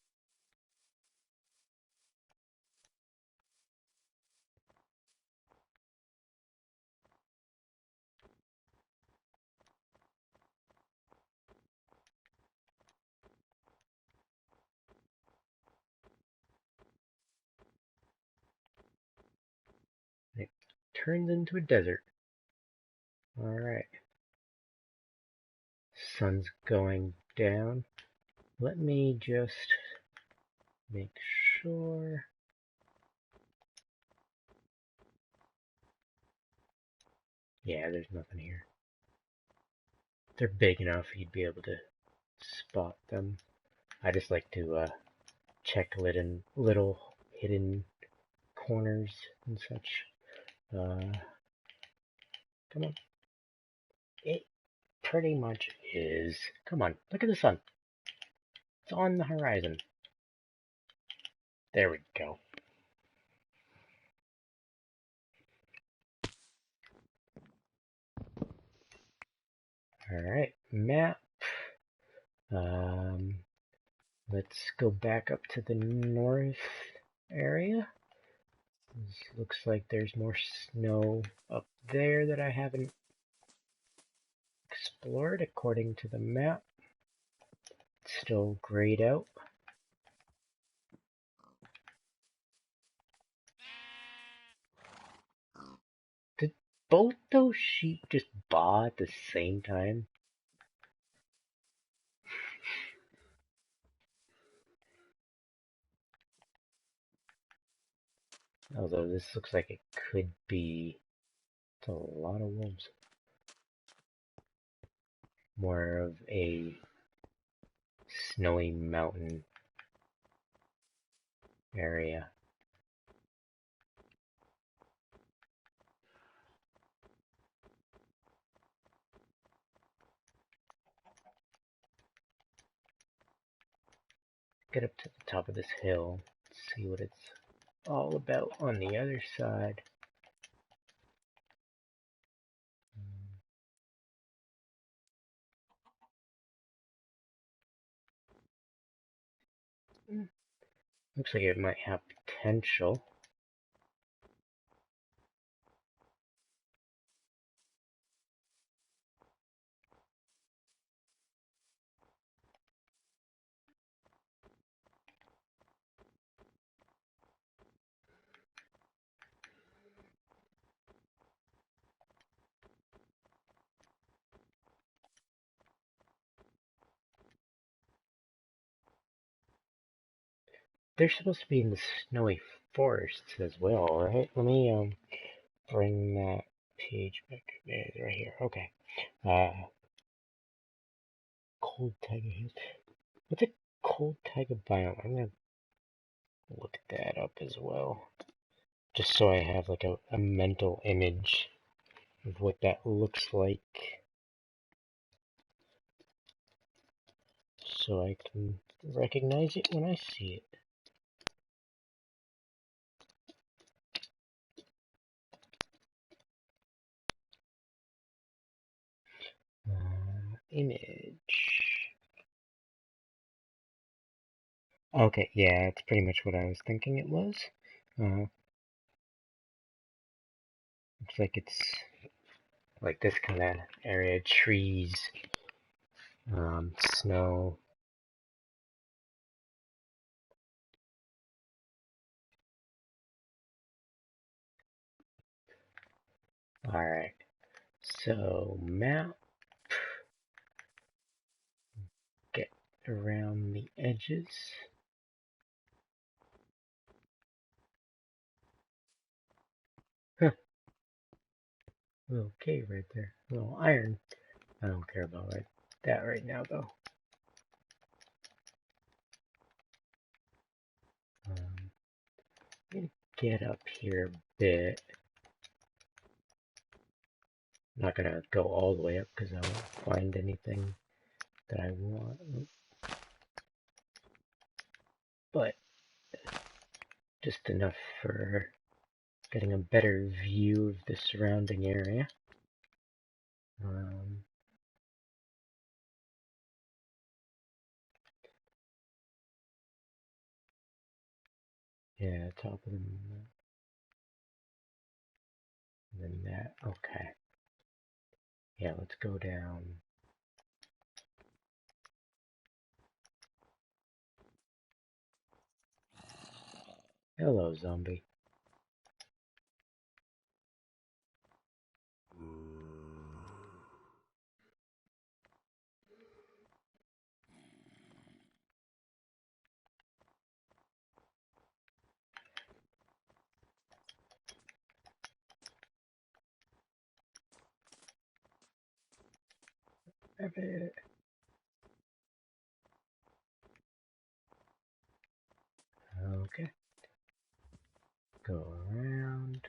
A: It turns into a desert. Alright. Sun's going down. Let me just make sure. Yeah, there's nothing here. They're big enough you'd be able to spot them. I just like to check little hidden corners and such. Come on. It pretty much is. Come on, look at the sun. It's on the horizon. There we go. Alright, map. Let's go back up to the north area. This looks like there's more snow up there that I haven't explored according to the map. It's still grayed out. Did both those sheep just baa at the same time? Although this looks like it could be... It's a lot of wolves. More of a snowy mountain area. Get up to the top of this hill, see what it's all about on the other side. Looks like it might have potential. They're supposed to be in the snowy forests as well, right? Let me bring that page back. There, right here. Okay. Cold taiga hills. What's a cold taiga biome? I'm gonna look that up as well, just so I have like a mental image of what that looks like, so I can recognize it when I see it. Image. Okay, yeah, it's pretty much what I was thinking it was. Looks like it's like this kind of area, trees, snow. Alright, so map, get around the edges. Huh, little cave right there, little iron. I don't care about that right now though. I'm gonna get up here a bit. I'm not gonna go all the way up because I won't find anything that I want. But just enough for getting a better view of the surrounding area. Yeah, top of the map. And then that, okay. Yeah, let's go down. Hello, zombie. Okay. Go around.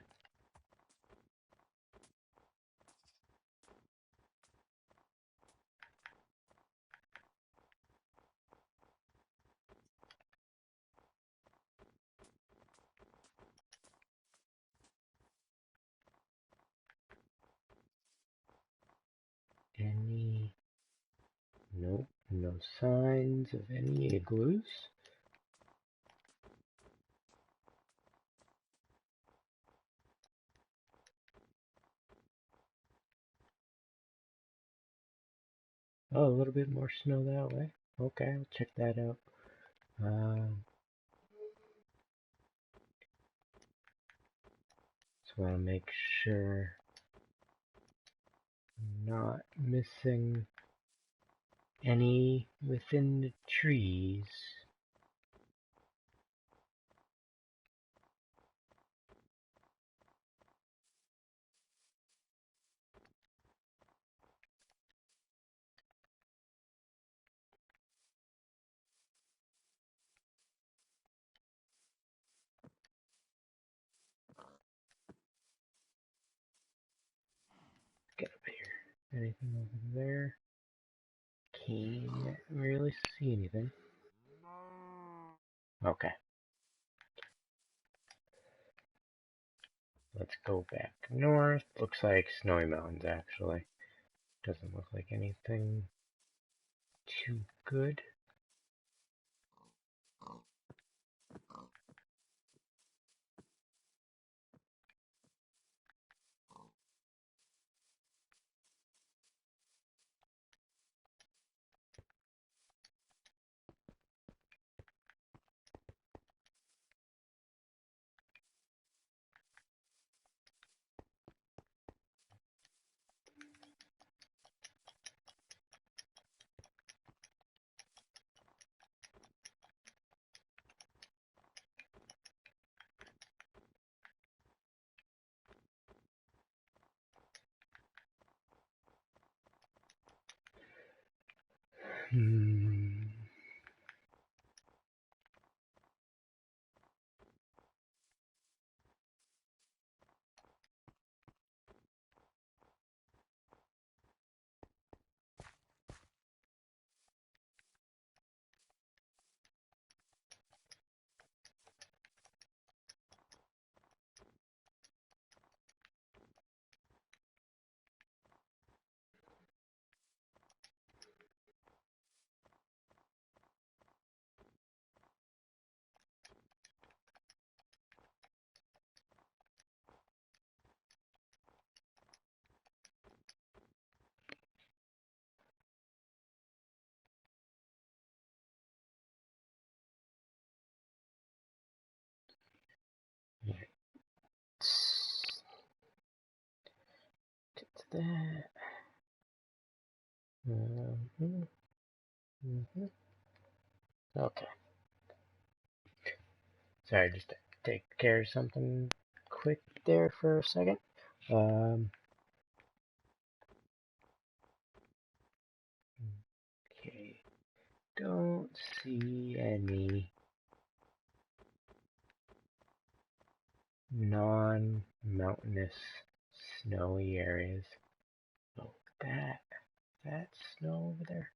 A: Any... Nope, no signs of any igloos. Oh, a little bit more snow that way. Okay, I'll check that out. Just want to make sure I'm not missing any within the trees. Get up here. Anything over there? Can't really see anything. Okay. Let's go back north. Looks like Snowy Mountains, actually. Doesn't look like anything too good. Hmm. Let's get to that. Okay. Sorry, just to take care of something quick there for a second. Okay. Don't see any non-mountainous snowy areas. Oh, that's snow over there.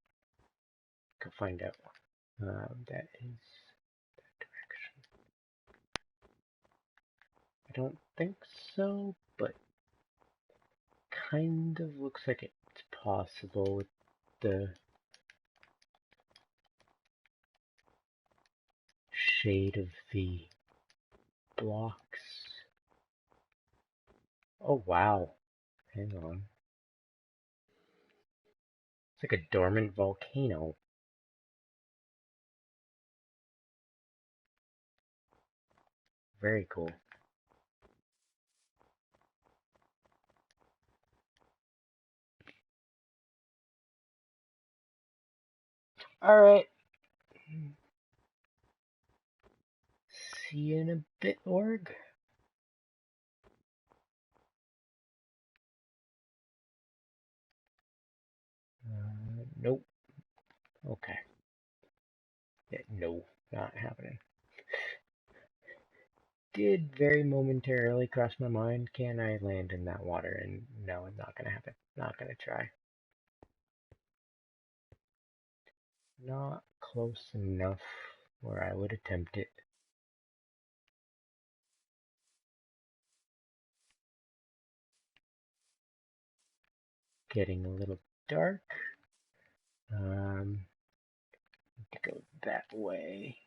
A: Go find out. That is that direction. I don't think so, but kind of looks like it's possible with the shade of the blocks. Oh wow, hang on. It's like a dormant volcano. Very cool. Alright. See you in a bit, org. Nope. Okay. Yeah, no, not happening. Did very momentarily cross my mind, can I land in that water? And no, it's not gonna happen. Not gonna try. Not close enough where I would attempt it. Getting a little dark. To go that way.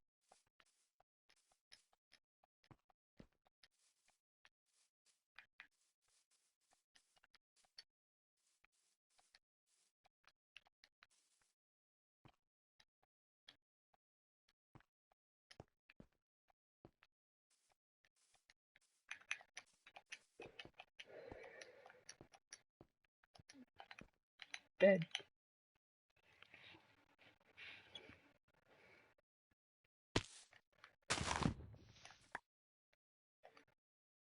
A: Bed.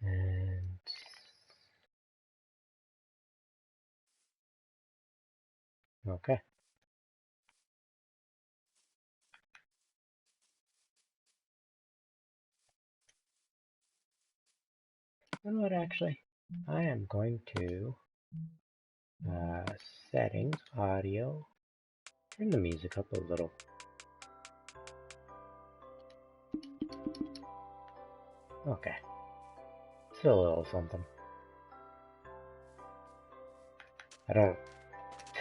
A: And okay. You know what, actually? I am going to settings, audio, turn the music up a little. Okay. Still a little something. I don't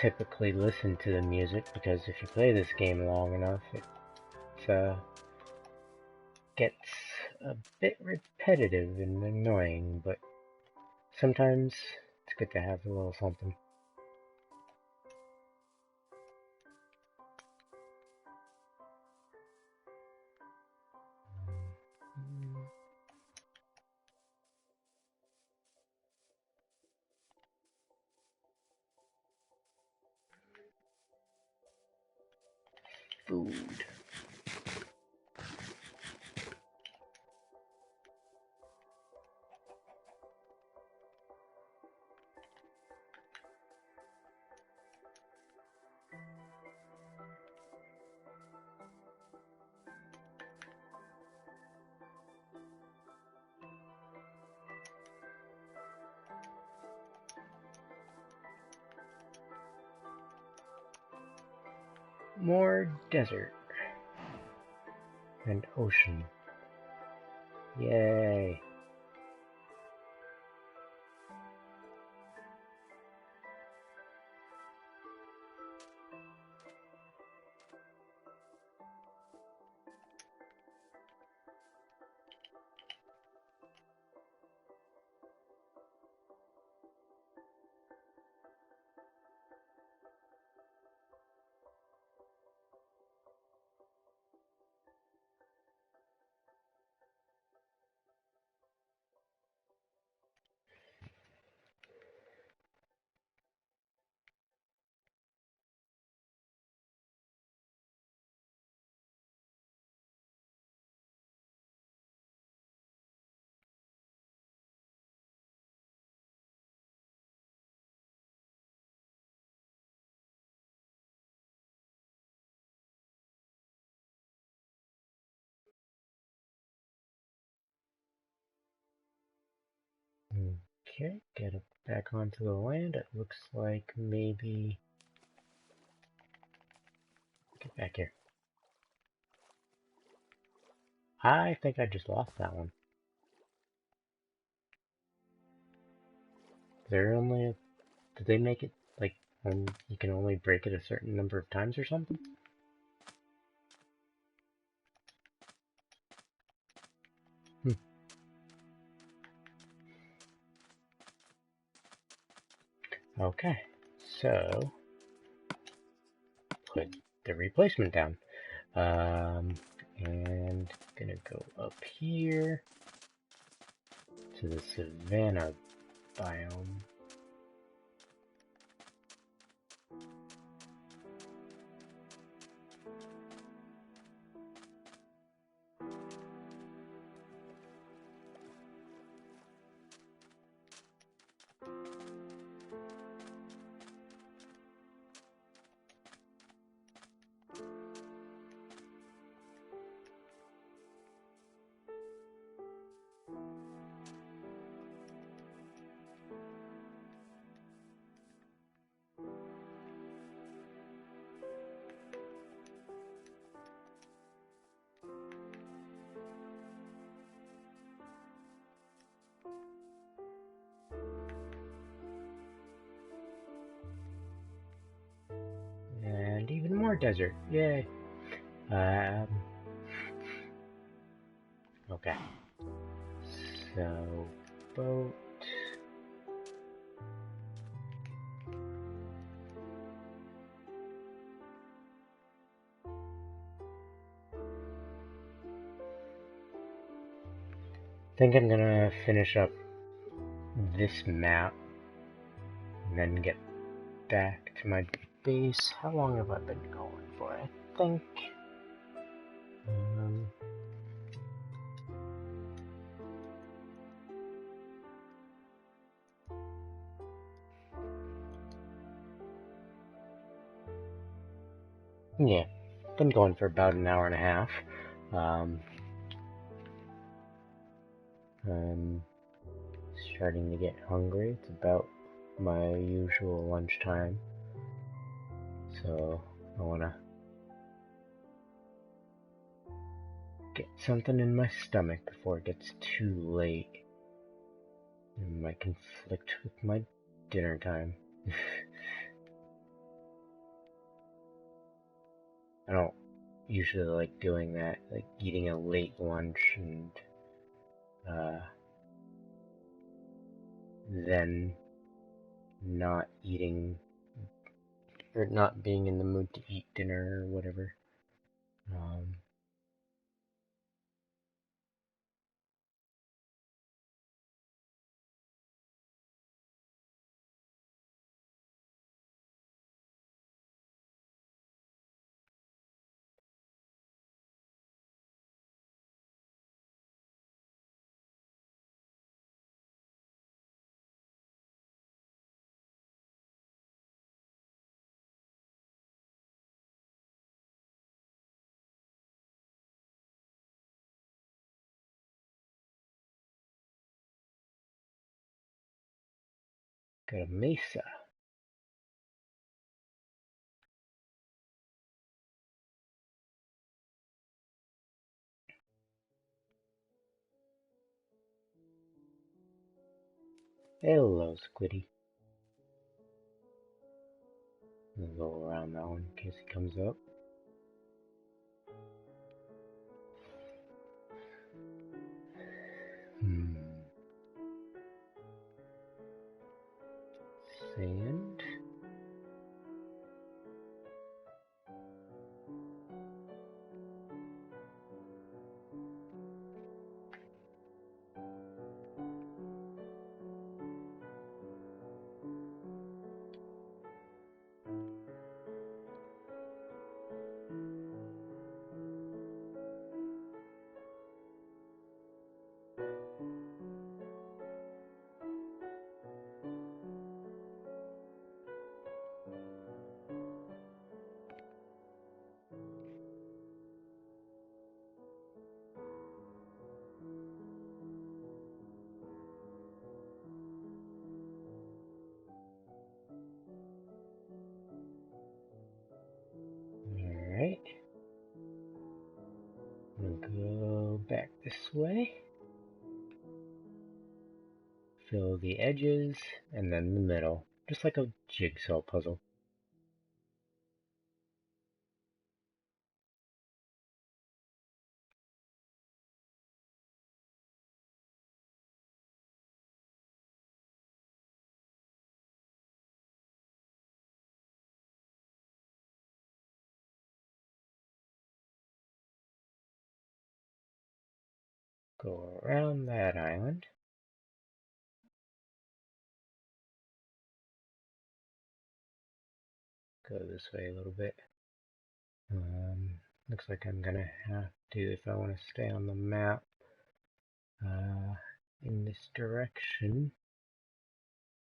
A: typically listen to the music because if you play this game long enough, it gets a bit repetitive and annoying, but sometimes it's good to have a little something. Food. More desert and ocean. Yay. Okay, get it back onto the land. It looks like maybe... Get back here. I think I just lost that one. There only... Did they make it, like, you can only break it a certain number of times or something? Okay, so... Put the replacement down. And gonna go up here to the savanna biome. more desert. Yay. Okay. So, boat. I think I'm gonna finish up this map and then get back to my base. How long have I been going for? I think yeah, been going for about an hour and a half. I'm starting to get hungry. It's about my usual lunchtime, so I wanna get something in my stomach before it gets too late. It might conflict with my dinner time. I don't usually like doing that, like eating a late lunch and then not eating or not being in the mood to eat dinner or whatever. Got a mesa. Hello, Squiddy. I'll go around that one in case he comes up. Sand. Alright. We'll go back this way. Fill the edges and then the middle. Just like a jigsaw puzzle. Go around that island. Go this way a little bit. Looks like I'm gonna have to, if I want to stay on the map, in this direction,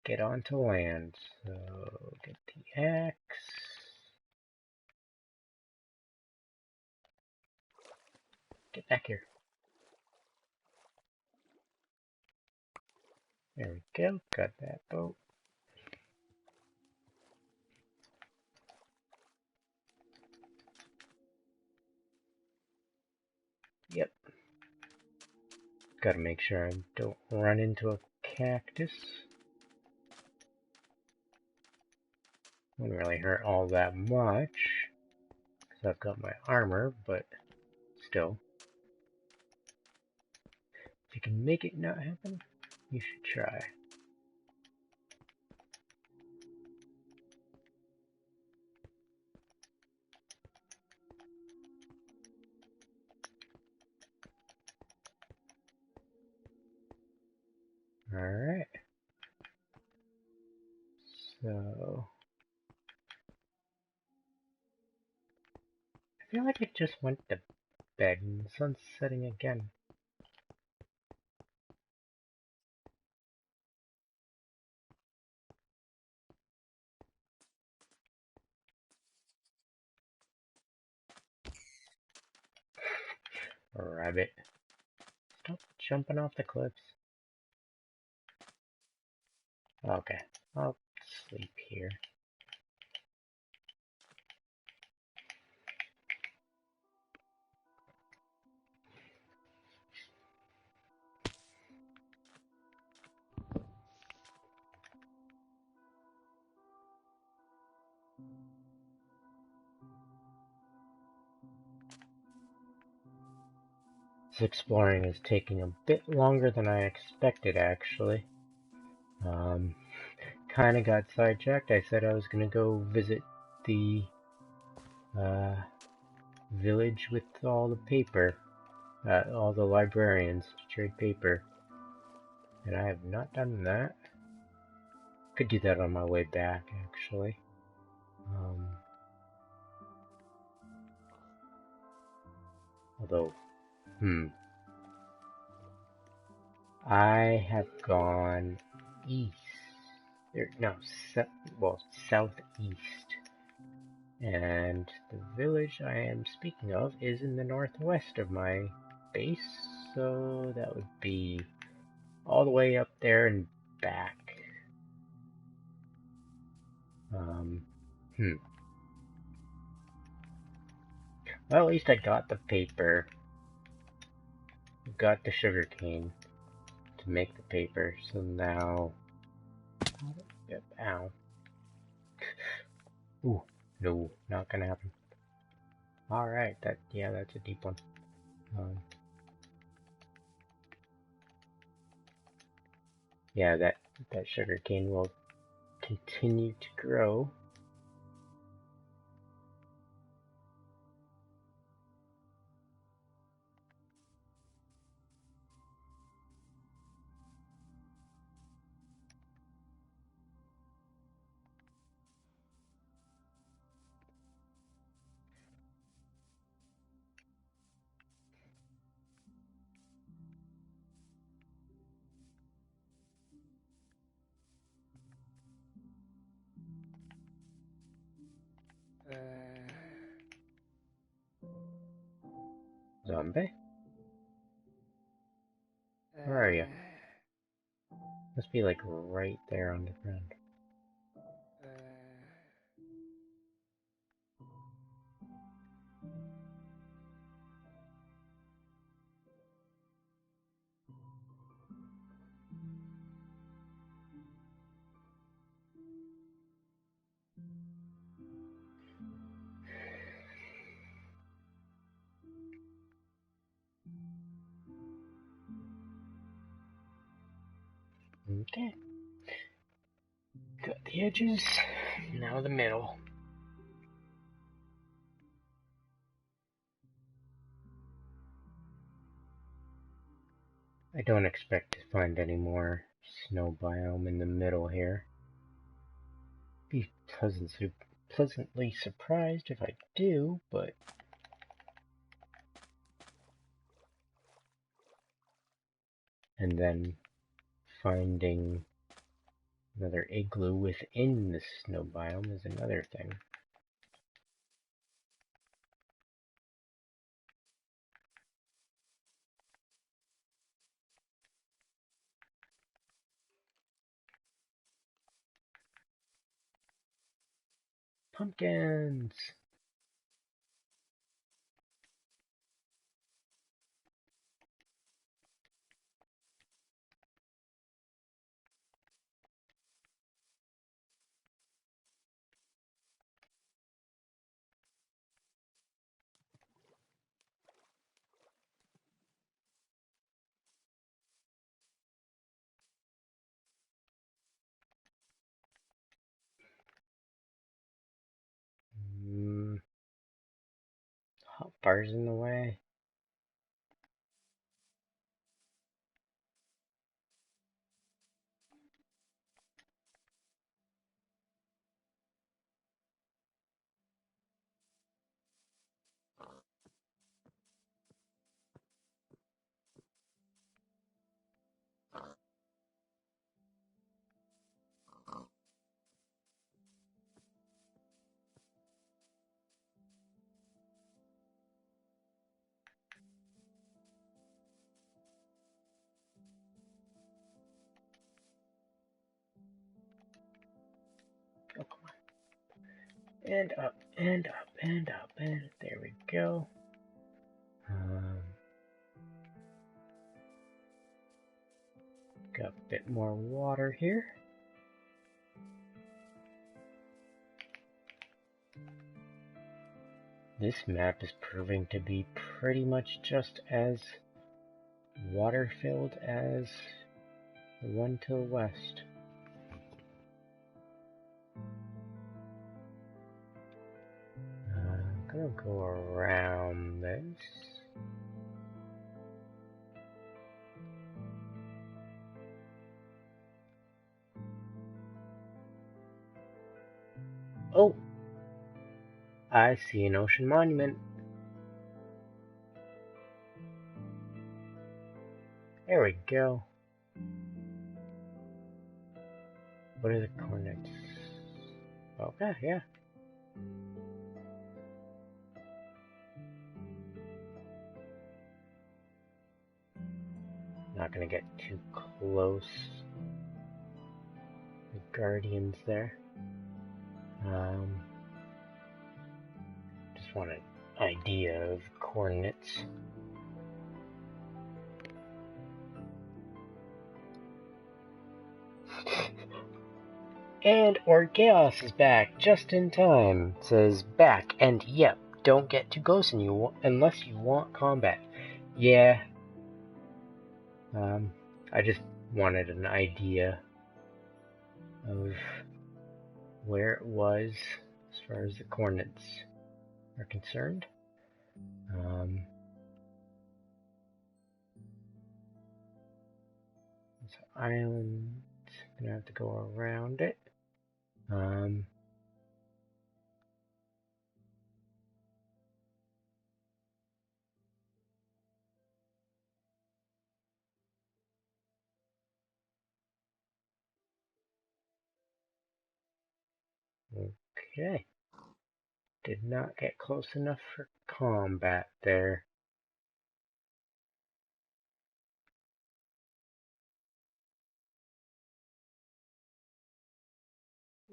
A: get onto land. So get the axe. Get back here. There we go. Got that boat. Yep. Gotta make sure I don't run into a cactus. Wouldn't really hurt all that much. So I've got my armor, but still. If you can make it not happen, you should try. Alright. So I feel like it just went to bed and the sun's setting again. Rabbit. Stop jumping off the cliffs. Okay, I'll sleep here. This exploring is taking a bit longer than I expected, actually. Kinda got sidetracked. I said I was gonna go visit the uh, village with all the paper, all the librarians to trade paper, and I have not done that. Could do that on my way back, actually. Although, I have gone east, no, southeast, and the village I am speaking of is in the northwest of my base, so that would be all the way up there and back. Well, at least I got the paper, got the sugar cane to make the paper, so now, yep, ow. Ooh, no, not gonna happen. Alright, yeah, that's a deep one. Yeah, that sugar cane will continue to grow. Zombie? Where are you? Must be like right there on the ground. Okay. Got the edges, now the middle. I don't expect to find any more snow biome in the middle here. Be pleasantly surprised if I do, but and then finding another igloo within the snow biome is another thing. Pumpkins! bars in the way. Oh, come on. And up, and up, and up, and there we go. Got a bit more water here. This map is proving to be pretty much just as water-filled as the one to the west. I'm gonna go around this. Oh! I see an ocean monument. There we go. What are the coordinates? Okay, yeah. Not gonna get too close. The guardians there. Just want an idea of coordinates. And Orchaos is back just in time. It says back, and yep, don't get too close unless you want combat. Yeah. I just wanted an idea of where it was as far as the coordinates are concerned. This island, gonna have to go around it. Okay. Did not get close enough for combat there.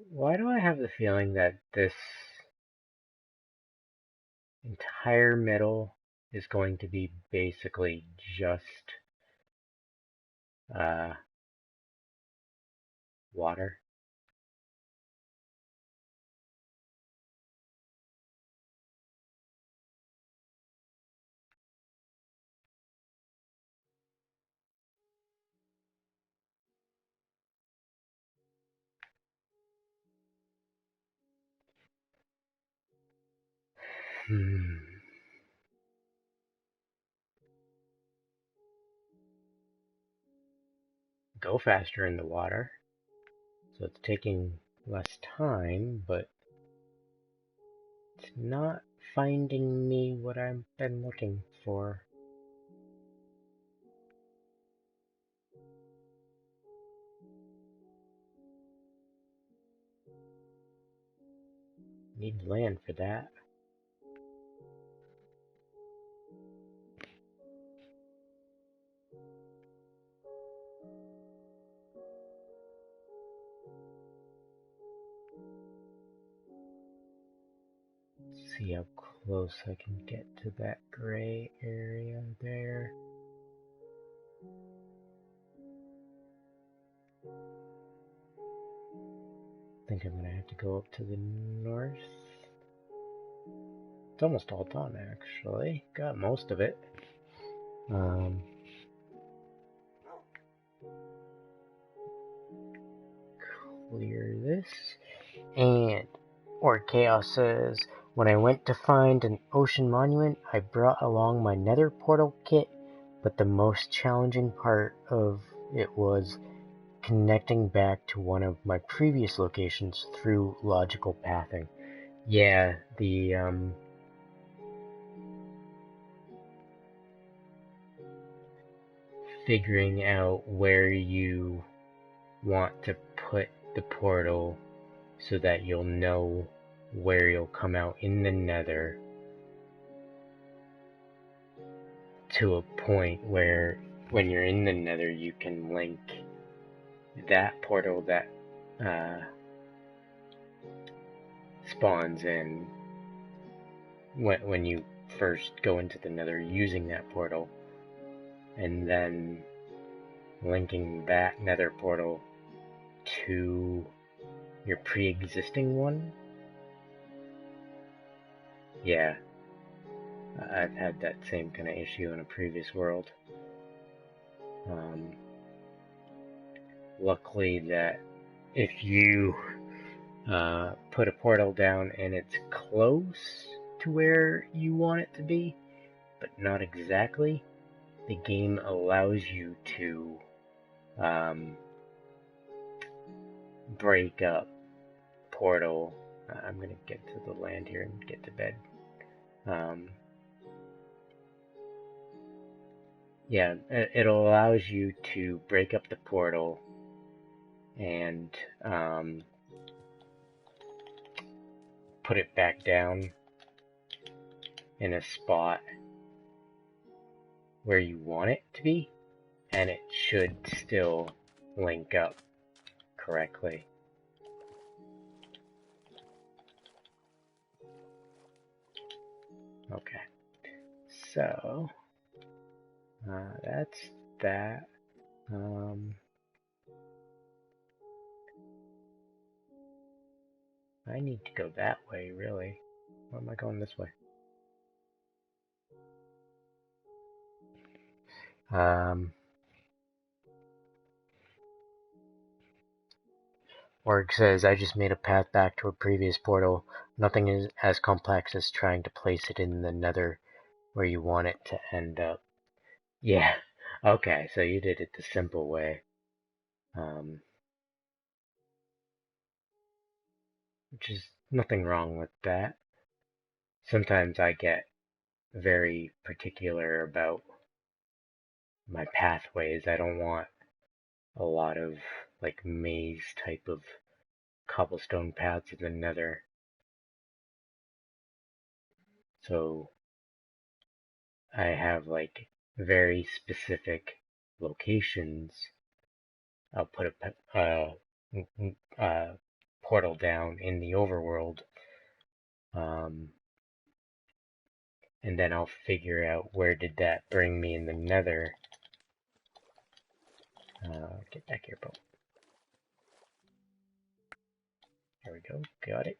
A: Why do I have the feeling that this entire middle is going to be basically just water? Go faster in the water. So it's taking less time, but it's not finding me what I've been looking for. Need land for that. See how close I can get to that gray area there. I think I'm gonna have to go up to the north. It's almost all done, actually. Got most of it. Clear this. And Orchaos says, When I went to find an ocean monument, I brought along my nether portal kit, but the most challenging part of it was connecting back to one of my previous locations through logical pathing. Yeah, the figuring out where you want to put the portal so that you'll know where you'll come out in the nether to a point where when you're in the nether you can link that portal that spawns in when you first go into the nether using that portal, and then linking that nether portal to your pre-existing one. Yeah, I've had that same kind of issue in a previous world. Luckily that if you put a portal down and it's close to where you want it to be, but not exactly, the game allows you to break up portal. I'm gonna get to the land here and get to bed. Yeah, it allows you to break up the portal and put it back down in a spot where you want it to be, and it should still link up correctly. Okay, so that's that. I need to go that way, really. Why am I going this way? Org says, I just made a path back to a previous portal. Nothing is as complex as trying to place it in the nether where you want it to end up. Yeah, okay, so you did it the simple way. Which is nothing wrong with that. Sometimes I get very particular about my pathways. I don't want a lot of like maze type of cobblestone paths in the nether. So I have like very specific locations. I'll put a portal down in the overworld, and then I'll figure out where did that bring me in the nether. Get back here, Bo. There we go, got it.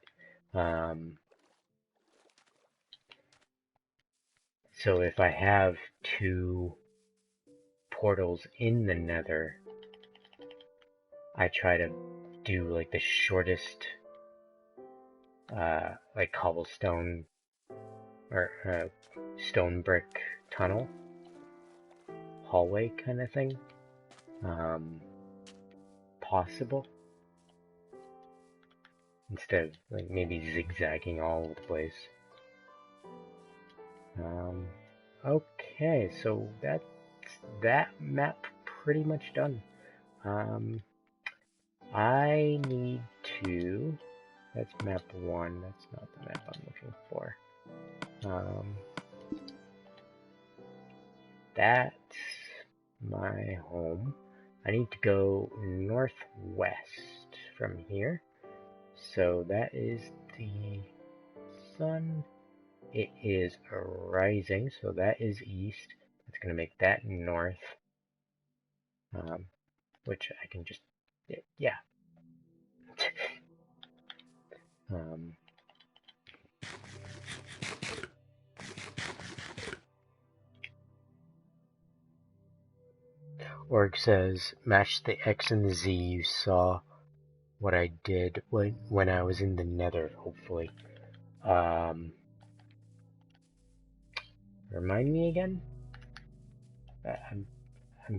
A: So if I have two portals in the nether, I try to do like the shortest like cobblestone or stone brick tunnel hallway kind of thing possible, instead of like maybe zigzagging all over the place. Okay, so that's that map pretty much done. I need to, that's map 1, that's not the map I'm looking for. That's my home. I need to go northwest from here. So that is the sun. It is rising, so that is east. That's going to make that north. Which I can just, yeah. Org says, match the X and the Z. You saw what I did when I was in the nether, hopefully. Remind me again? I'm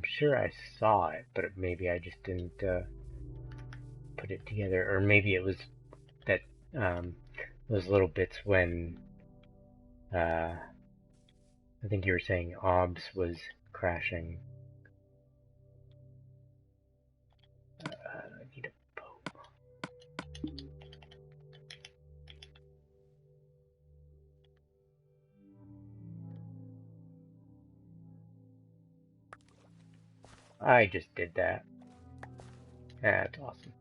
A: sure I saw it, but maybe I just didn't put it together, or maybe it was that those little bits when I think you were saying OBS was crashing. I need a bow. I just did that. That's awesome.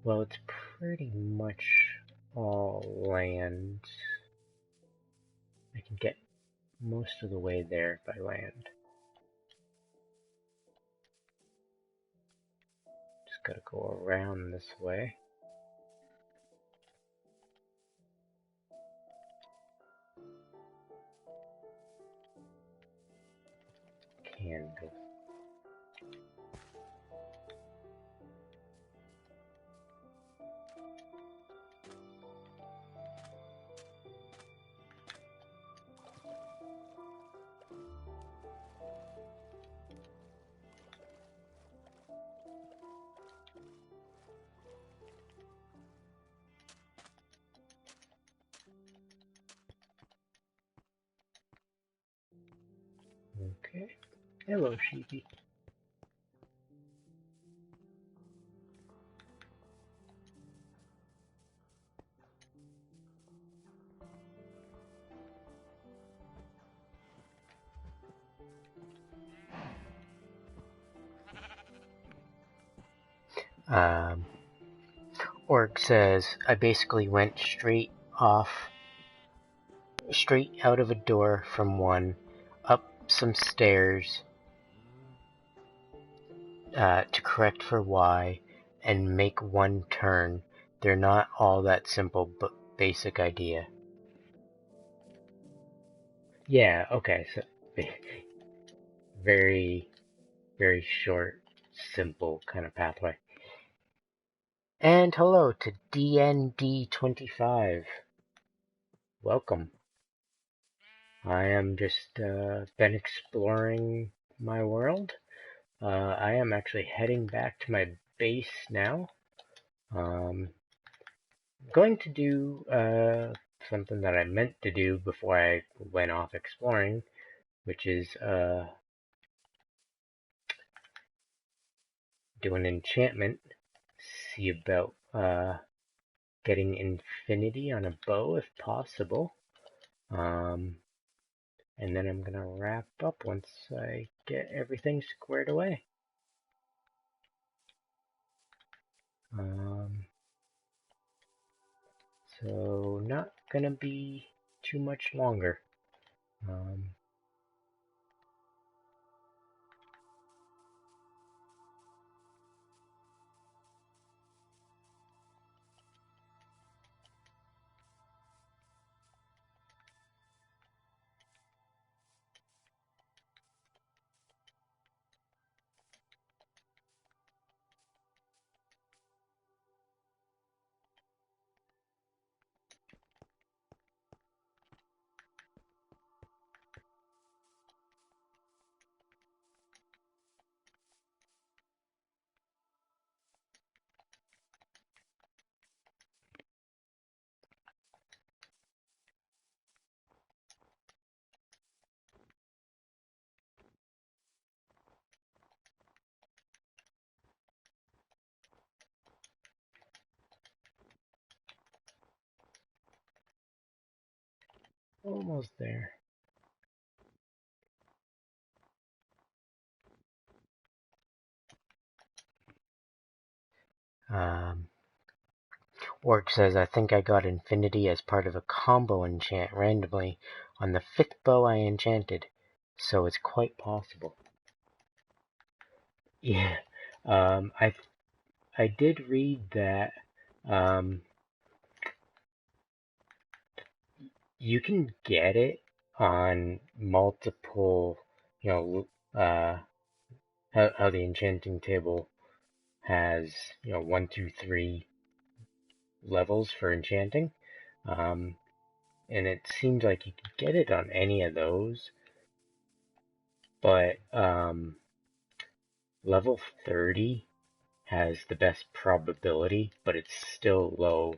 A: Well, it's pretty much all land. I can get most of the way there by land. Just gotta go around this way. Candle. Okay. Hello, sheepy. Orc says, I basically went straight out of a door from one, up some stairs to correct for Y, and make one turn. They're not all that simple, but basic idea. Yeah, okay, so very, very short, simple kind of pathway. And hello to DND25. Welcome. I am just been exploring my world. I am actually heading back to my base now. Going to do something that I meant to do before I went off exploring, which is do an enchantment. See about getting infinity on a bow if possible. And then I'm gonna wrap up once I get everything squared away. So not gonna be too much longer. Almost there. Orc says, I think I got infinity as part of a combo enchant randomly on the 5th bow I enchanted, so it's quite possible. Yeah, I did read that you can get it on multiple, how the enchanting table has, 1, 2, 3 levels for enchanting. And it seems like you could get it on any of those, but level 30 has the best probability, but it's still low.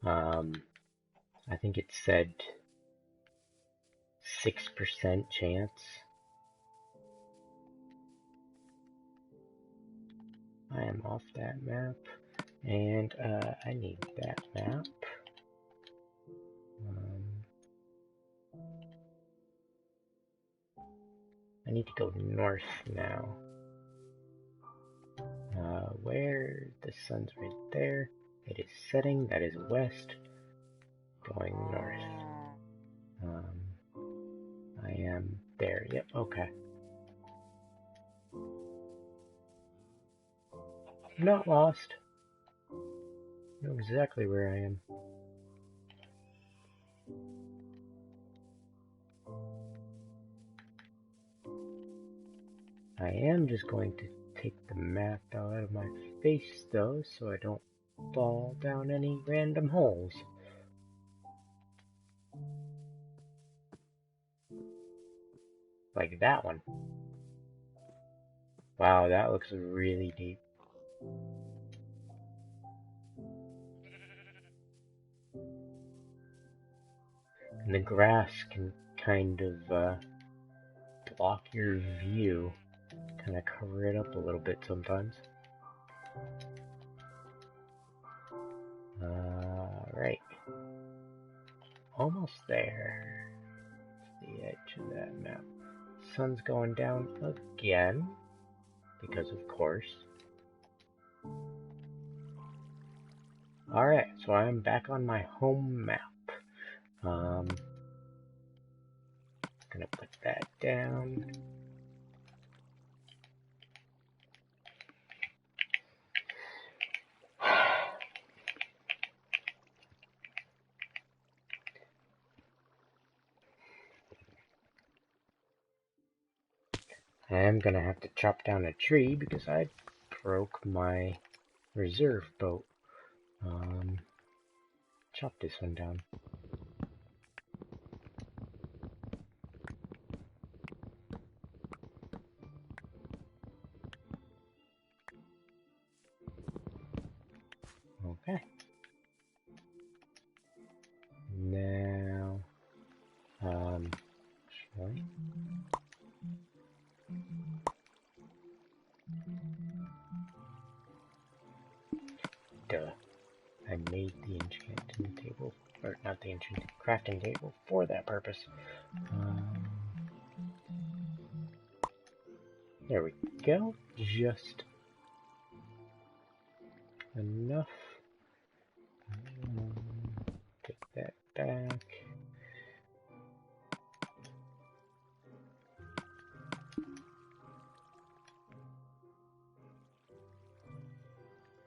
A: I think it said 6% chance. I am off that map, and I need that map. I need to go north now. Where the sun's right there. It is setting. That is west. Going north. I am there. Yep. Okay. I'm not lost. I know exactly where I am. I am just going to take the map out of my face though, so I don't fall down any random holes. Like that one. Wow, that looks really deep. And the grass can kind of block your view, kind of cover it up a little bit sometimes. Right. Almost there. The edge of that map. Sun's going down again, because of course. Alright, so I'm back on my home map. Gonna put that down. I am gonna have to chop down a tree because I broke my reserve boat. Chop this one down. Okay. Now, sorry. Duh. I made the enchanting table, or not the enchanting, crafting table for that purpose. There we go. Just enough. Take that back.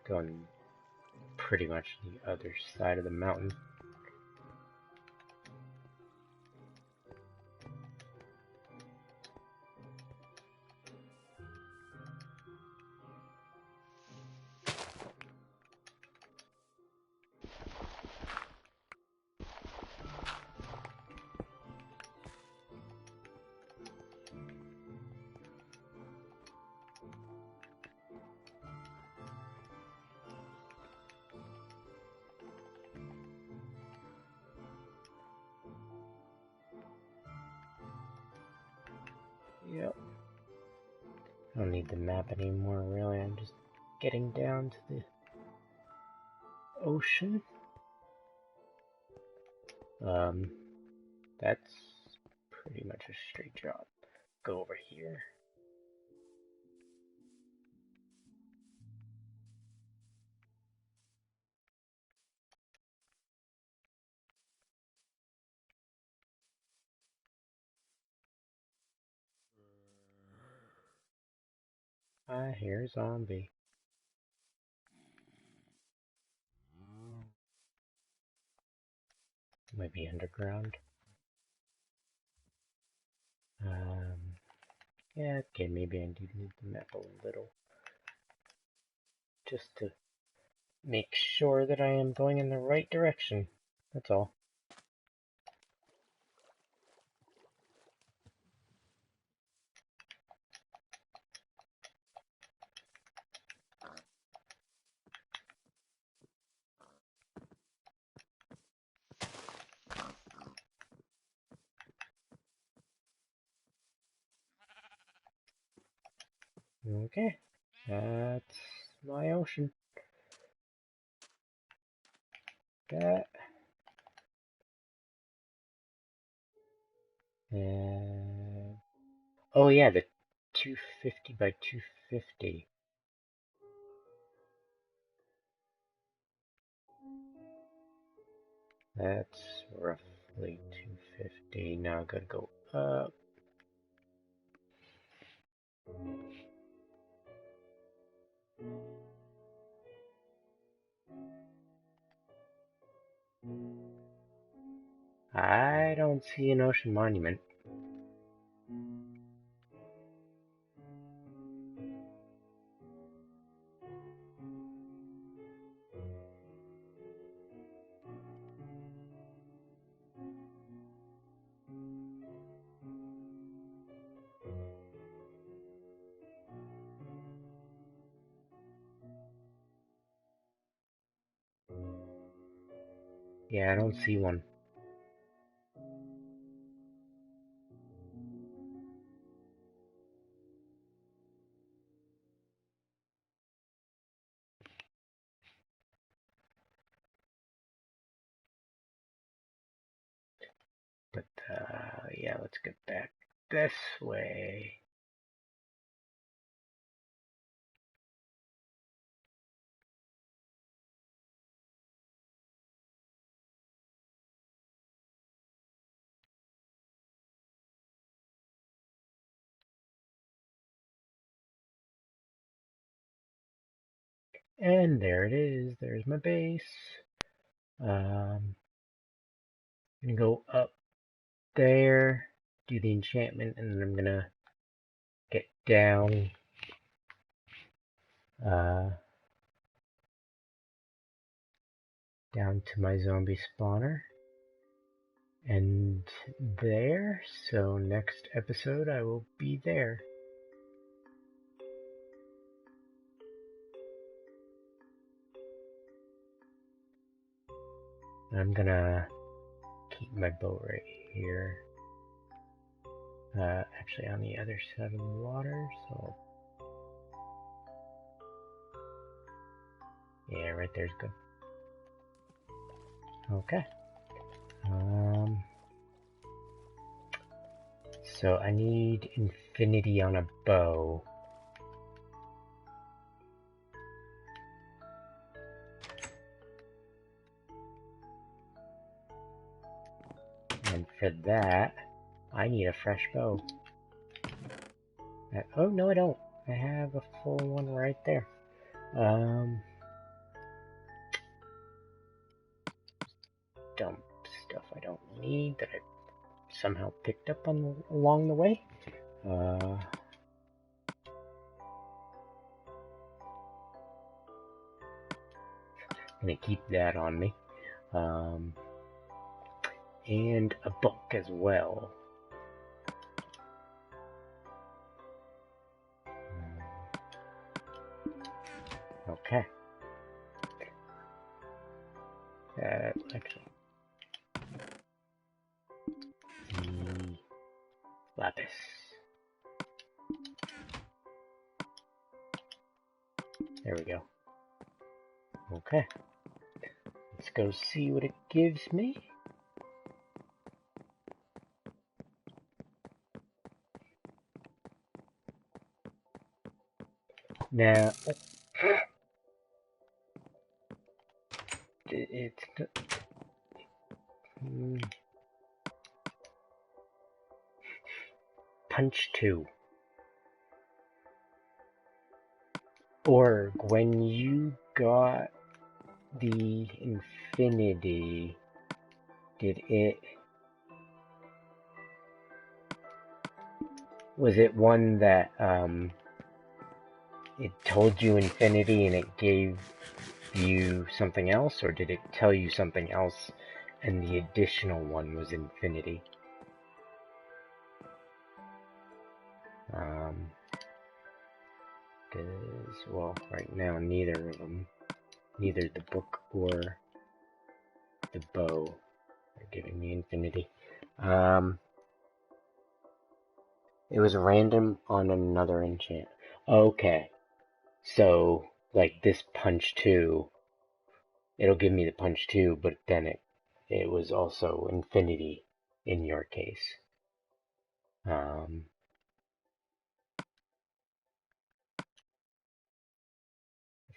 A: Going pretty much the other side of the mountain. Yep. I don't need the map anymore, really. I'm just getting down to the ocean. That's pretty much a straight drop. Go over here. I hear a zombie. Might be underground. Yeah, okay, maybe I do need the map a little. just to make sure that I am going in the right direction. That's all. Okay, that's my ocean. That. And oh yeah, the 250 by 250. That's roughly 250. Now I gotta go up. I don't see an ocean monument. Yeah, I don't see one. But yeah, let's get back this way. And there it is. There's my base. I'm gonna go up there, do the enchantment, and then I'm gonna get down. Down to my zombie spawner. And there. So next episode I will be there. I'm gonna keep my boat right here. Actually on the other side of the water, so yeah, right there's good. Okay. So I need infinity on a bow. And for that, I need a fresh bow. Oh, no I don't. I have a full one right there. Dump stuff I don't need that I somehow picked up on along the way. I'm gonna keep that on me. And a book as well. Okay. Actually, the lapis. There we go. Okay. Let's go see what it gives me. Now, it's punch 2. Or when you got the infinity, did it... Was it one that, it told you infinity and it gave you something else, or did it tell you something else and the additional one was infinity? Well, right now neither of them, neither the book or the bow are giving me infinity. It was random on another enchant. Okay, so like this punch 2, it'll give me the punch 2, but then it was also infinity in your case.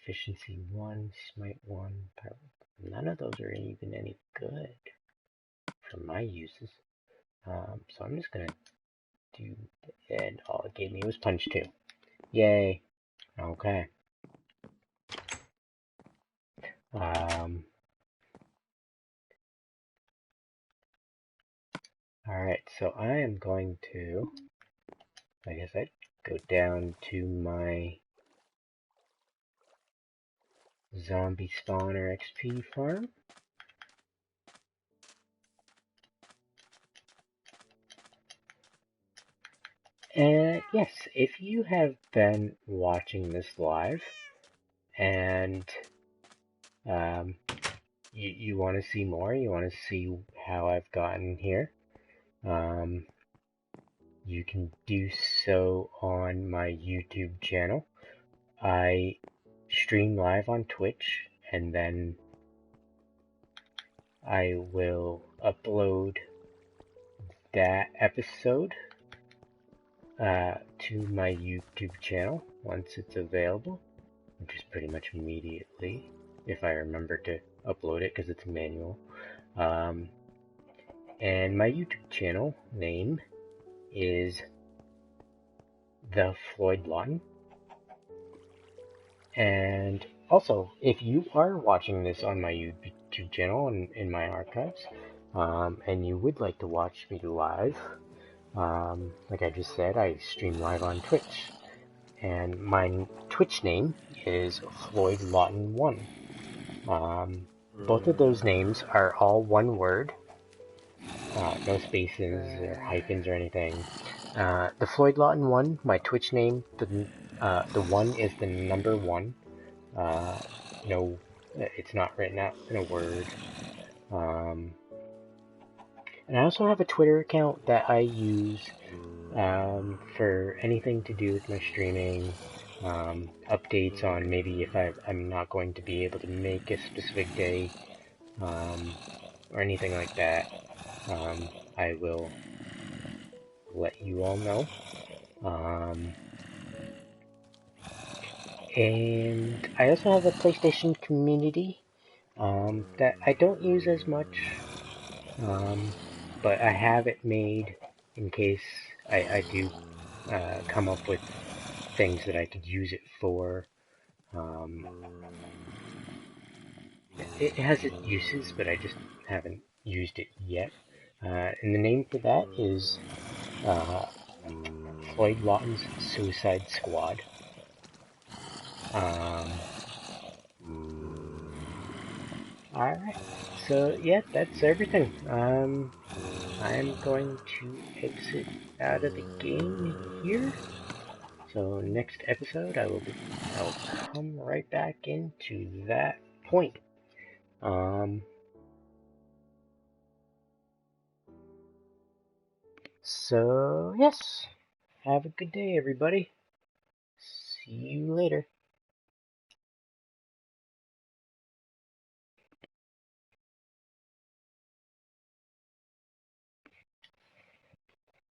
A: Efficiency 1, smite 1, power. None of those are even any good for my uses. So I'm just gonna do, and all it gave me was punch 2. Yay. Okay. Alright, so I am going to, like I said, go down to my zombie spawner XP farm. And yes, if you have been watching this live and you want to see more, you want to see how I've gotten here, you can do so on my YouTube channel. I stream live on Twitch, and then I will upload that episode to my YouTube channel once it's available, which is pretty much immediately if I remember to upload it because it's manual. And my YouTube channel name is The Floyd Lawton. And also, if you are watching this on my YouTube channel and in my archives, and you would like to watch me live, like I just said, I stream live on Twitch. And my Twitch name is Floyd Lawton 1. Both of those names are all one word. No spaces or hyphens or anything. The Floyd Lawton 1, my Twitch name, the 1 is the number 1. No, it's not written out in a word. And I also have a Twitter account that I use for anything to do with my streaming, updates on maybe if I'm not going to be able to make a specific day, or anything like that. I will let you all know. And I also have a PlayStation community that I don't use as much, but I have it made in case I do come up with things that I could use it for. It has its uses, but I just haven't used it yet. And the name for that is Floyd Lawton's Suicide Squad. Alright, so yeah, that's everything. I'm going to exit out of the game here. So next episode, I'll come right back into that point. So yes, have a good day, everybody. See you later.